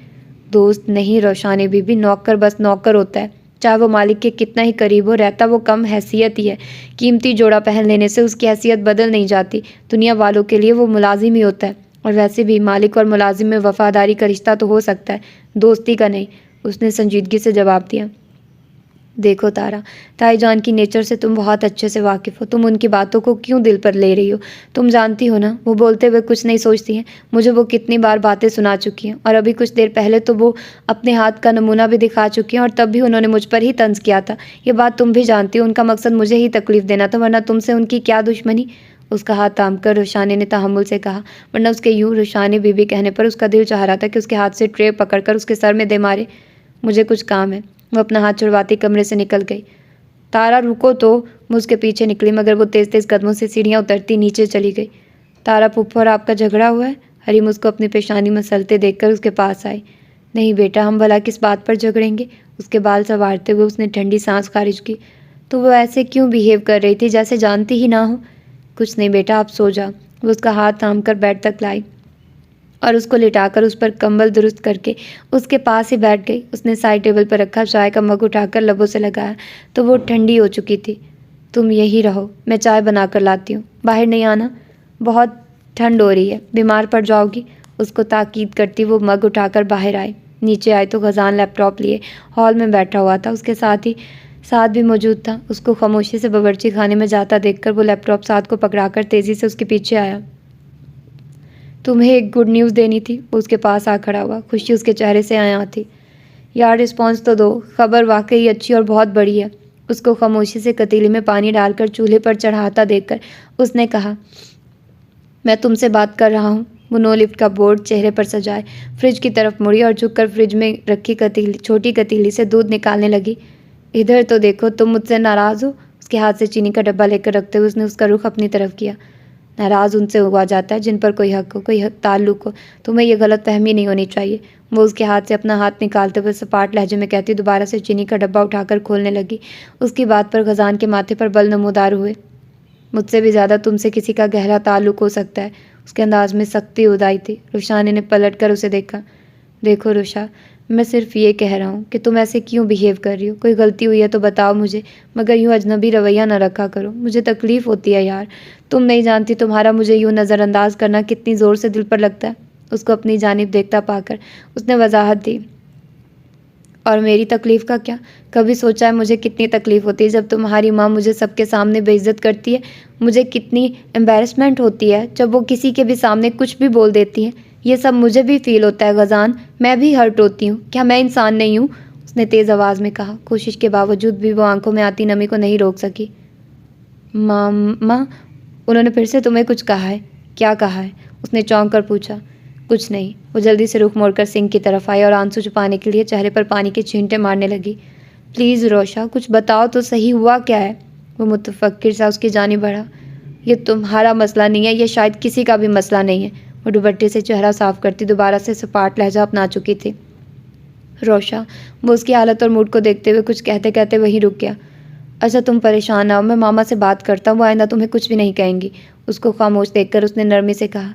दोस्त नहीं रोशानी बीबी, नौकर बस नौकर होता है। चाहे वो मालिक के कितना ही करीब हो, रहता वो कम हैसियत ही है। कीमती जोड़ा पहन लेने से उसकी हैसियत बदल नहीं जाती। दुनिया वालों के लिए वो मुलाजिम ही होता है। और वैसे भी मालिक और मुलाजिम में वफादारी का रिश्ता तो हो सकता है, दोस्ती का नहीं। उसने संजीदगी से जवाब दिया। देखो तारा, ताई जान की नेचर से तुम बहुत अच्छे से वाकिफ़ हो। तुम उनकी बातों को क्यों दिल पर ले रही हो? तुम जानती हो ना, वो बोलते हुए कुछ नहीं सोचती हैं। मुझे वो कितनी बार बातें सुना चुकी हैं, और अभी कुछ देर पहले तो वो अपने हाथ का नमूना भी दिखा चुकी हैं, और तब भी उन्होंने मुझ पर ही तंज किया था। ये बात तुम भी जानती हो। उनका मकसद मुझे ही तकलीफ़ देना था, वरना तुमसे उनकी क्या दुश्मनी। उसका हाथ थाम कर रुशाने ने तहम्मुल से कहा, वरना उसके यूँ रुशाने बीबी कहने पर उसका दिल चाह रहा था कि उसके हाथ से ट्रे पकड़कर उसके सर में दे मारे। मुझे कुछ काम है। वो अपना हाथ छुड़वाती कमरे से निकल गई। तारा रुको तो, मैं उसके पीछे निकली, मगर वो तेज़ तेज़ कदमों से सीढ़ियाँ उतरती नीचे चली गई। तारा, फूफा और आपका झगड़ा हुआ है? हरीम उसको अपनी पेशानी मसलते देखकर उसके पास आई। नहीं बेटा, हम भला किस बात पर झगड़ेंगे? उसके बाल संवारते हुए उसने ठंडी सांस खारिज की। तो वो ऐसे क्यों बिहेव कर रही थी, जैसे जानती ही ना हो? कुछ नहीं बेटा, आप सो जा। वो उसका हाथ थाम कर बेड तक लाई और उसको लिटाकर उस पर कंबल दुरुस्त करके उसके पास ही बैठ गई। उसने साइड टेबल पर रखा चाय का मग उठाकर लबों से लगाया तो वो ठंडी हो चुकी थी। तुम यही रहो, मैं चाय बनाकर लाती हूँ। बाहर नहीं आना, बहुत ठंड हो रही है, बीमार पड़ जाओगी। उसको ताकीद करती वो मग उठाकर बाहर आई। नीचे आई तो गजान लैपटॉप लिए हॉल में बैठा हुआ था। उसके साथ भी मौजूद था। उसको खामोशी से बावर्ची खाने में जाता देखकर वो लैपटॉप साथ को पकड़ाकर तेज़ी से उसके पीछे आया। तुम्हें एक गुड न्यूज़ देनी थी। वो उसके पास आ खड़ा हुआ, खुशी उसके चेहरे से आया थी। यार रिस्पॉन्स तो दो, खबर वाकई अच्छी और बहुत बड़ी है। उसको खामोशी से कतीली में पानी डालकर चूल्हे पर चढ़ाता देखकर उसने कहा, मैं तुमसे बात कर रहा हूँ। वो नो लिफ्ट का बोर्ड चेहरे पर सजाए फ्रिज की तरफ मुड़ी और झुककर फ्रिज में रखी छोटी कतीली से दूध निकालने लगी। इधर तो देखो, तुम मुझसे नाराज़ हो? उसके हाथ से चीनी का डब्बा लेकर रखते हुए उसने उसका रुख अपनी तरफ किया। नाराज़ उनसे हुआ जाता है जिन पर कोई हक हो, कोई ताल्लुक हो। तुम्हें यह गलत फहमी नहीं होनी चाहिए। वो उसके हाथ से अपना हाथ निकालते हुए सपाट लहजे में कहती दोबारा से चीनी का डब्बा उठाकर खोलने लगी। उसकी बात पर खजान के माथे पर बल नमूदार हुए। मुझसे भी ज़्यादा तुमसे किसी का गहरा ताल्लुक हो सकता है। उसके अंदाज में सख्ती उदाई थी। रुशाने ने पलट कर उसे देखा। देखो रुशा, मैं सिर्फ ये कह रहा हूँ कि तुम ऐसे क्यों बिहेव कर रही हो। कोई गलती हुई है तो बताओ मुझे, मगर यूँ अजनबी रवैया न रखा करो। मुझे तकलीफ़ होती है यार। तुम नहीं जानती तुम्हारा मुझे यूँ नज़रअंदाज करना कितनी ज़ोर से दिल पर लगता है। उसको अपनी जानिब देखता पाकर उसने वजाहत दी। और मेरी तकलीफ़ का क्या? कभी सोचा है मुझे कितनी तकलीफ़ होती है जब तुम्हारी माँ मुझे सबके सामने बेइज्जत करती है? मुझे कितनी एम्बैरसमेंट होती है जब वो किसी के भी सामने कुछ भी बोल देती है। ये सब मुझे भी फ़ील होता है गजान, मैं भी हर्ट होती हूँ। क्या मैं इंसान नहीं हूँ? उसने तेज़ आवाज़ में कहा। कोशिश के बावजूद भी वो आंखों में आती नमी को नहीं रोक सकी। माँ, उन्होंने फिर से तुम्हें कुछ कहा है? क्या कहा है? उसने चौंक कर पूछा। कुछ नहीं। वो जल्दी से रुख मोड़कर सिंक की तरफ आई और आंसू छुपाने के लिए चेहरे पर पानी के छींटे मारने लगी। प्लीज़ रोशा, कुछ बताओ तो सही, हुआ क्या है? वो मुतफक्किर सा उसकी जानिब बढ़ा। ये तुम्हारा मसला नहीं है, ये शायद किसी का भी मसला नहीं है। वो दुपट्टे से चेहरा साफ करती दोबारा से सपाट लहजा अपना चुकी थी। रोशा, वो उसकी हालत और मूड को देखते हुए कुछ कहते कहते वहीं रुक गया। अच्छा तुम परेशान ना हो, मैं मामा से बात करता हूँ, वो आइंदा तुम्हें कुछ भी नहीं कहेंगी। उसको खामोश देखकर उसने नरमी से कहा,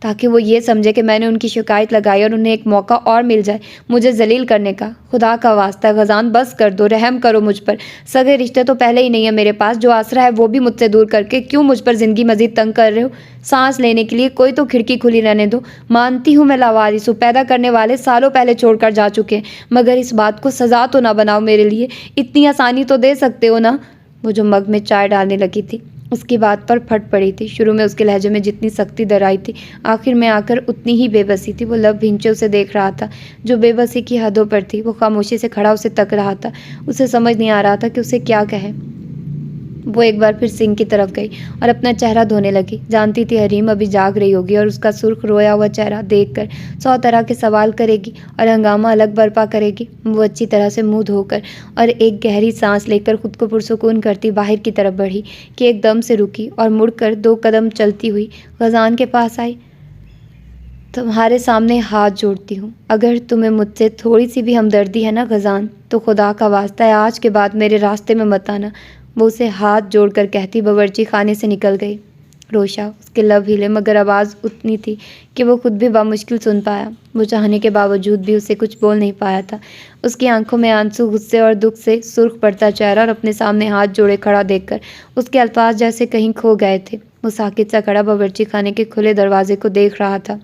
ताकि वो ये समझे कि मैंने उनकी शिकायत लगाई और उन्हें एक मौका और मिल जाए मुझे जलील करने का। खुदा का वास्ता गजान, बस कर दो, रहम करो मुझ पर। सगे रिश्ते तो पहले ही नहीं है मेरे पास, जो आसरा है वो भी मुझसे दूर करके क्यों मुझ पर ज़िंदगी मजीद तंग कर रहे हो? सांस लेने के लिए कोई तो खिड़की खुली रहने दो। मानती हूँ मैं लावारिस हूँ, पैदा करने वाले सालों पहले छोड़कर जा चुके हैं, मगर इस बात को सज़ा तो ना बनाओ मेरे लिए। इतनी आसानी तो दे सकते हो ना? वो जो मग में चाय डालने लगी थी उसकी बात पर फट पड़ी थी। शुरू में उसके लहजे में जितनी सख्ती दराई थी, आखिर में आकर उतनी ही बेबसी थी। वो लब भिंचे उसे देख रहा था जो बेबसी की हदों पर थी। वो खामोशी से खड़ा उसे तक रहा था। उसे समझ नहीं आ रहा था कि उसे क्या कहे। वो एक बार फिर सिंक की तरफ गई और अपना चेहरा धोने लगी। जानती थी हरीम अभी जाग रही होगी और उसका सुर्ख रोया हुआ चेहरा देखकर 100 तरह के सवाल करेगी और हंगामा अलग बर्पा करेगी। वो अच्छी तरह से मुंह धोकर और एक गहरी सांस लेकर खुद को पुरसुकून करती बाहर की तरफ बढ़ी कि एकदम से रुकी और मुड़कर 2 कदम चलती हुई गजान के पास आई। तुम्हारे सामने हाथ जोड़ती हूँ, अगर तुम्हें मुझसे थोड़ी सी भी हमदर्दी है ना गजान, तो खुदा का वास्ता है आज के बाद मेरे रास्ते में मत आना। वो उसे हाथ जोड़कर कहती बावर्ची खाने से निकल गई। रोशा। उसके लब हिले मगर आवाज़ उतनी थी कि वो खुद भी बामुश्किल सुन पाया। वो चाहने के बावजूद भी उसे कुछ बोल नहीं पाया था। उसकी आंखों में आंसू, गुस्से और दुख से सुर्ख पड़ता चेहरा और अपने सामने हाथ जोड़े खड़ा देखकर उसके अल्फाज जैसे कहीं खो गए थे। वो साकित सा खड़ा बावर्ची खाने के खुले दरवाजे को देख रहा था।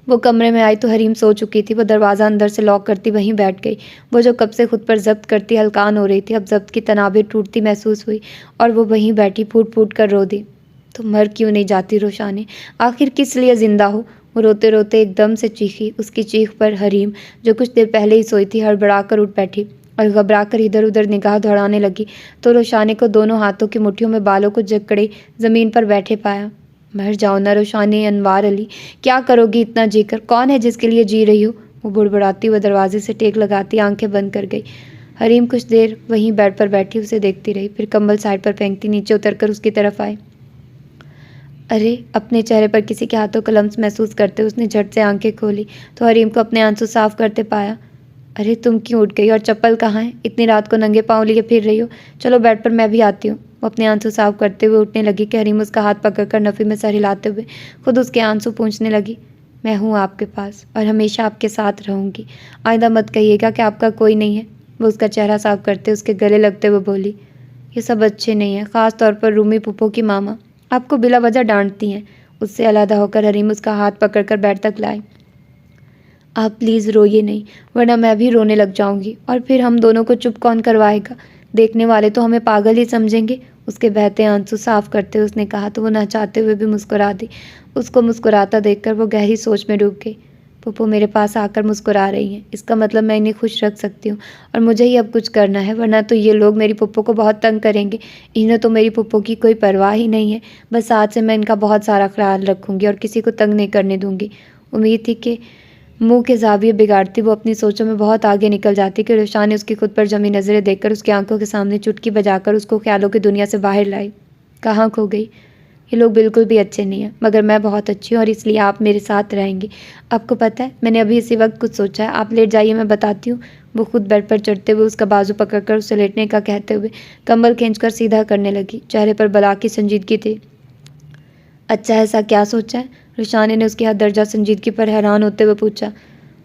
वो कमरे में आई तो हरीम सो चुकी थी। वो दरवाज़ा अंदर से लॉक करती वहीं बैठ गई। वो जो कब से खुद पर जब्त करती हल्कान हो रही थी, अब जब्त की तनाबें टूटती महसूस हुई और वो वहीं बैठी फूट फूट कर रो दी। तो मर क्यों नहीं जाती रोशानी? आखिर किस लिए जिंदा हो? वो रोते रोते एकदम से चीखी। उसकी चीख पर हरीम, जो कुछ देर पहले ही सोई थी, हड़बड़ा कर उठ बैठी और घबरा कर इधर उधर निगाह दौड़ाने लगी तो रोशानी को दोनों हाथों की मुट्ठियों में बालों को जकड़े ज़मीन पर बैठे पाया। मर जाओ ना रोशानी अनवार अली, क्या करोगी इतना जीकर? कौन है जिसके लिए जी रही हो? वो बुड़बुड़ाती हुई दरवाजे से टेक लगाती आंखें बंद कर गई। हरीम कुछ देर वहीं बेड पर बैठी उसे देखती रही, फिर कंबल साइड पर फेंकती नीचे उतरकर उसकी तरफ आई। अरे, अपने चेहरे पर किसी के हाथों का लम्स महसूस करते उसने झट से आंखें खोली तो हरीम को अपने आंसू साफ करते पाया। अरे, तुम क्यों उठ गई? और चप्पल कहाँ है? इतनी रात को नंगे पाँव लिए फिर रही हो? चलो बेड पर, मैं भी आती हूँ। वो अपने आंसू साफ करते हुए उठने लगी कि हरीम उसका हाथ पकड़कर नफ़ी में सर हिलाते हुए खुद उसके आंसू पूंछने लगी। मैं हूँ आपके पास और हमेशा आपके साथ रहूँगी। आइंदा मत कहिएगा कि आपका कोई नहीं है। वो उसका चेहरा साफ करते उसके गले लगते हुए बोली। ये सब अच्छे नहीं हैं, ख़ास तौर पर रूमी पुप्पो की मामा आपको बिला वजह डांटती हैं। उससे अलहदा होकर हरीम उसका हाथ पकड़कर बेड तक लाए। आप प्लीज़ रोइए नहीं, वरना मैं भी रोने लग जाऊंगी और फिर हम दोनों को चुप कौन करवाएगा? देखने वाले तो हमें पागल ही समझेंगे। उसके बहते आंसू साफ करते उसने कहा तो वो न चाहते हुए भी मुस्कुरा दी। उसको मुस्कुराता देखकर वो गहरी सोच में डूब गई। पुप्पो मेरे पास आकर मुस्कुरा रही हैं, इसका मतलब मैं इन्हें खुश रख सकती हूँ और मुझे ही अब कुछ करना है, वरना तो ये लोग मेरी पुप्पो को बहुत तंग करेंगे। इन्हें तो मेरी पुप्पो की कोई परवाह ही नहीं है। बस आज से मैं इनका बहुत सारा ख्याल रखूँगी और किसी को तंग नहीं करने दूँगी। उम्मीद थी कि मुंह के ज़ाविये बिगाड़ती वो अपनी सोचों में बहुत आगे निकल जाती कि रुशान ने उसकी खुद पर जमी नज़रें देखकर उसकी आंखों के सामने चुटकी बजाकर उसको ख्यालों की दुनिया से बाहर लाई। कहाँ खो गई? ये लोग बिल्कुल भी अच्छे नहीं हैं, मगर मैं बहुत अच्छी हूँ और इसलिए आप मेरे साथ रहेंगी। आपको पता है, मैंने अभी इसी वक्त कुछ सोचा है। आप लेट जाइए, मैं बताती हूँ। वो खुद बेड पर चढ़ते हुए उसका बाजू पकड़कर उसे लेटने का कहते हुए कंबल खींचकर सीधा करने लगी। चेहरे पर बला की संजीदगी थी। अच्छा, ऐसा क्या सोचा है? रुशाने ने उसकी हद दर्जा संजीदगी पर हैरान होते हुए पूछा।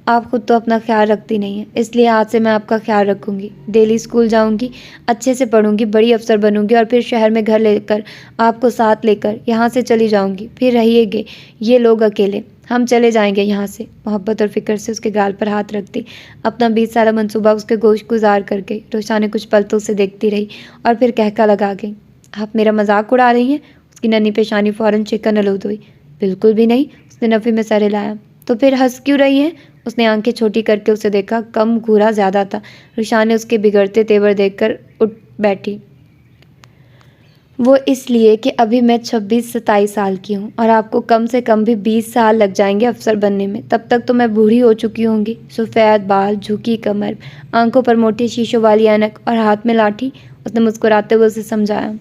आप खुद तो अपना ख्याल रखती नहीं है, इसलिए आज से मैं आपका ख्याल रखूंगी। डेली स्कूल जाऊंगी, अच्छे से पढ़ूंगी, बड़ी अफसर बनूंगी और फिर शहर में घर लेकर आपको साथ लेकर यहाँ से चली जाऊंगी। फिर रहिएगे ये लोग अकेले, हम चले जाएंगे यहाँ से। मोहब्बत और फिक्र से उसके गाल पर हाथ रखती अपना 20 साल मंसूबा उसके गोश गुजार कर गई। रोशाने कुछ पल तो उसे देखती रही और फिर कहका लगा गई। आप मेरा मजाक उड़ा रही हैं? उसकी नन्ही पेशानी फौरन चिकन आलूद हुई। बिल्कुल भी नहीं, उसने नफ़ी में सर हिलाया। तो फिर हंस क्यों रही हैं? उसने आंखें छोटी करके उसे देखा। कम घूरा ज़्यादा था। रुशान ने उसके बिगड़ते तेवर देखकर उठ बैठी। वो इसलिए कि अभी मैं 26-27 साल की हूँ और आपको कम से कम भी 20 साल लग जाएंगे अफसर बनने में। तब तक तो मैं बूढ़ी हो चुकी होंगी। सफ़ेद बाल, झुकी कमर, आंखों पर मोटी शीशों वाली ऐनक और हाथ में लाठी। उसने मुस्कुराते हुए उसे समझाया।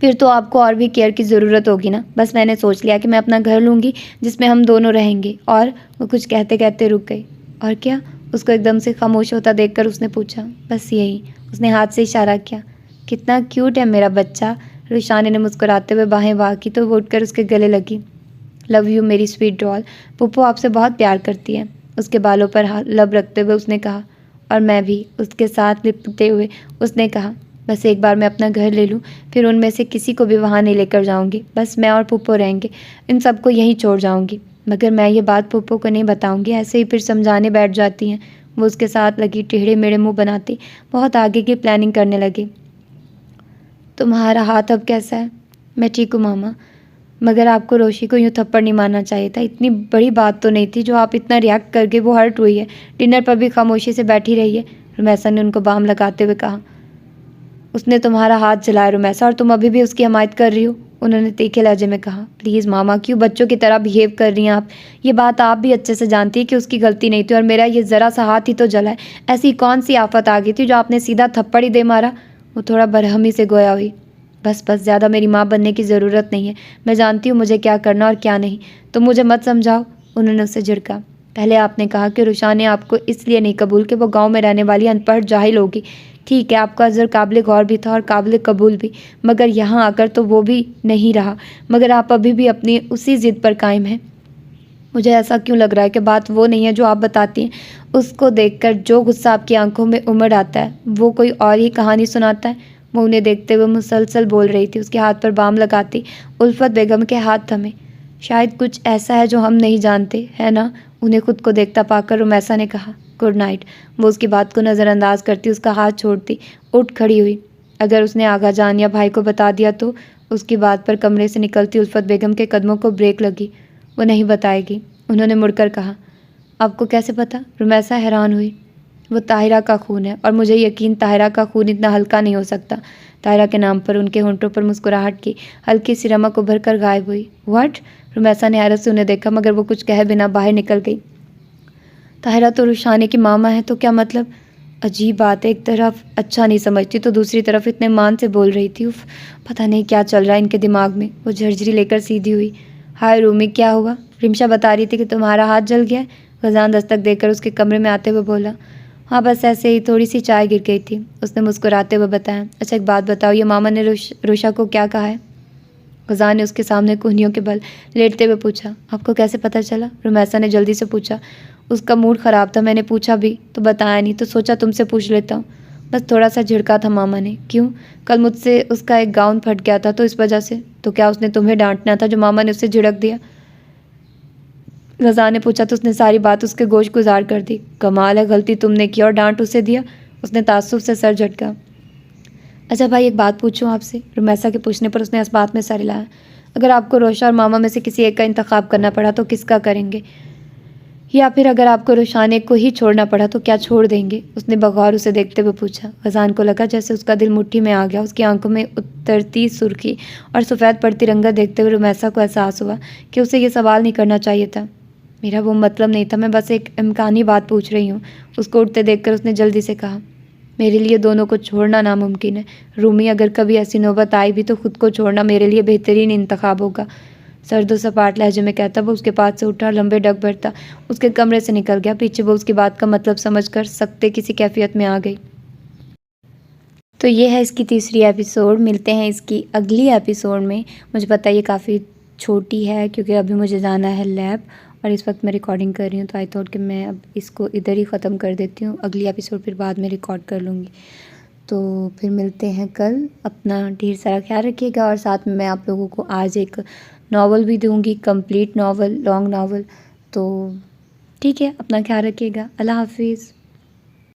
फिर तो आपको और भी केयर की ज़रूरत होगी ना। बस मैंने सोच लिया कि मैं अपना घर लूँगी जिसमें हम दोनों रहेंगे। और वो कुछ कहते कहते रुक गई। और क्या? उसको एकदम से खामोश होता देखकर उसने पूछा। बस यही। उसने हाथ से इशारा किया। कितना क्यूट है मेरा बच्चा। रुशाने ने मुस्कुराते हुए बाहें वाह की तो वो उठकर उसके गले लगी। लव यू मेरी स्वीट डॉल, पुप्पो आपसे बहुत प्यार करती है। उसके बालों पर लब रखते हुए उसने कहा। और मैं भी, उसके साथ लिपटते हुए उसने कहा। बस एक बार मैं अपना घर ले लूँ, फिर उनमें से किसी को भी वहाँ नहीं लेकर जाऊँगी। बस मैं और पुप्पो रहेंगे, इन सबको यहीं छोड़ जाऊँगी। मगर मैं ये बात पुप्पो को नहीं बताऊँगी, ऐसे ही फिर समझाने बैठ जाती हैं। वो उसके साथ लगी टेढ़े मेढ़े मुँह बनाती बहुत आगे की प्लानिंग करने लगी। तुम्हारा हाथ अब कैसा है? मैं ठीक हूँ मामा, मगर आपको रोशी को यूँ थप्पड़ नहीं मारना चाहिए था। इतनी बड़ी बात तो नहीं थी जो आप इतना रिएक्ट करके वो हर्ट हुई है। डिनर पर भी खामोशी से बैठी रही है। रुमैसा ने उनको बाम लगाते हुए कहा। उसने तुम्हारा हाथ जलाया रुमैसा, और तुम अभी भी उसकी हमायत कर रही हो? उन्होंने तीखे लहजे में कहा। प्लीज़ मामा, क्यों बच्चों की तरह बिहेव कर रही हैं आप? ये बात आप भी अच्छे से जानती है कि उसकी गलती नहीं थी और मेरा ये ज़रा सा हाथ ही तो जला है। ऐसी कौन सी आफत आ गई थी जो आपने सीधा थप्पड़ ही दे मारा? वो थोड़ा बरहमी से गोया हुई। बस बस, ज़्यादा मेरी माँ बनने की ज़रूरत नहीं है। मैं जानती हूँ मुझे क्या करना और क्या नहीं। तो मुझे मत समझाओ, उन्होंने उससे झिड़का। पहले आपने कहा कि रुशान ने आपको इसलिए नहीं कबूल कि वो गांव में रहने वाली अनपढ़ जाहिल होगी। ठीक है, आपका अज़र काबिल गौर भी था और काबिल कबूल भी, मगर यहाँ आकर तो वो भी नहीं रहा। मगर आप अभी भी अपनी उसी ज़िद पर कायम हैं। मुझे ऐसा क्यों लग रहा है कि बात वो नहीं है जो आप बताती हैं। उसको देखकर जो गुस्सा आपकी आंखों में उमड़ आता है वो कोई और ही कहानी सुनाता है। वो उन्हें देखते हुए मुसलसल बोल रही थी। उसके हाथ पर बाम लगाती उल्फत बेगम के हाथ थमे। शायद कुछ ऐसा है जो हम नहीं जानते, है ना? उन्हें खुद को देखता पाकर रुमैसा ने कहा, गुड नाइट। वो उसकी बात को नज़रअंदाज करती उसका हाथ छोड़ती उठ खड़ी हुई। अगर उसने आगा जान या भाई को बता दिया तो? उसकी बात पर कमरे से निकलती उल्फत बेगम के कदमों को ब्रेक लगी। वो नहीं बताएगी, उन्होंने मुड़कर कहा। आपको कैसे पता? रुमैसा हैरान हुई। वो ताहिरा का खून है और मुझे यकीन ताहिरा का खून इतना हल्का नहीं हो सकता। ताहिरा के नाम पर उनके होंठों पर मुस्कुराहट की हल्की सी रमक उभर कर गायब हुई। व्हाट? रुमैसा ने हैरत से उन्हें देखा मगर वो कुछ कहे बिना बाहर निकल गई। ताहिरा तो रुशाने की मामा है, तो क्या मतलब? अजीब बात है, एक तरफ अच्छा नहीं समझती तो दूसरी तरफ इतने मान से बोल रही थी। उफ, पता नहीं क्या चल रहा है इनके दिमाग में। वो झरझरी लेकर सीधी हुई। हाय रूमी, क्या हुआ? रिमशा बता रही थी कि तुम्हारा हाथ जल गया है। गजान दस्तक देकर उसके कमरे में आते हुए बोला। हाँ, बस ऐसे ही थोड़ी सी चाय गिर गई थी, उसने मुस्कुराते हुए बताया। अच्छा एक बात बताओ, ये मामा ने रुषा को क्या कहा है? गजान ने उसके सामने कोहनियों के बल लेटते हुए पूछा। आपको कैसे पता चला? रुमैसा ने जल्दी से पूछा। उसका मूड ख़राब था, मैंने पूछा भी तो बताया नहीं, तो सोचा तुमसे पूछ लेता हूँ। बस थोड़ा सा झिड़का था मामा ने। क्यों? कल मुझसे उसका एक गाउन फट गया था तो इस वजह से। तो क्या उसने तुम्हें डांटना था जो मामा ने उससे झिड़क दिया? गजान ने पूछा तो उसने सारी बात उसके गोश गुजार कर दी। कमाल है, गलती तुमने की और डांट उसे दिया। उसने ताज्जुब से सर झटका। अच्छा भाई, एक बात पूछूं आपसे? रुमैसा के पूछने पर उसने इस बात में सर हिलाया। अगर आपको रोशा और मामा में से किसी एक का इंतखाब करना पड़ा तो किसका करेंगे? या फिर अगर आपको रोशाने को ही छोड़ना पड़ा तो क्या छोड़ देंगे? उसने बगौर उसे देखते हुए पूछा। गजान को लगा जैसे उसका दिल मुट्ठी में आ गया। उसकी आंखों में उतरती सुर्खी और सफ़ेद पड़ती रंगत देखते हुए रुमैसा को एहसास हुआ कि उसे ये सवाल नहीं करना चाहिए था। मेरा वो मतलब नहीं था, मैं बस एक इम्कानी बात पूछ रही हूँ। उसको उठते देखकर उसने जल्दी से कहा। मेरे लिए दोनों को छोड़ना नामुमकिन है रूमी। अगर कभी ऐसी नौबत आई भी तो खुद को छोड़ना मेरे लिए बेहतरीन इंतखाब होगा। सर्द सपाट लहजे में कहता वो उसके पास से उठा, लंबे डग भरता उसके कमरे से निकल गया। पीछे वो उसकी बात का मतलब समझकर सख्ते किसी कैफियत में आ गई। तो ये है इसकी तीसरी एपिसोड। मिलते हैं इसकी अगली एपिसोड में। मुझे पता है ये काफ़ी छोटी है क्योंकि अभी मुझे जाना है लैब और इस वक्त मैं रिकॉर्डिंग कर रही हूँ, तो आई थॉट कि मैं अब इसको इधर ही ख़त्म कर देती हूँ। अगली एपिसोड फिर बाद में रिकॉर्ड कर लूँगी। तो फिर मिलते हैं कल। अपना ढेर सारा ख्याल रखिएगा और साथ में मैं आप लोगों को आज एक नावल भी दूँगी, कंप्लीट नावल, लॉन्ग नावल। तो ठीक है, अपना ख्याल रखिएगा। अल्लाह हाफिज़।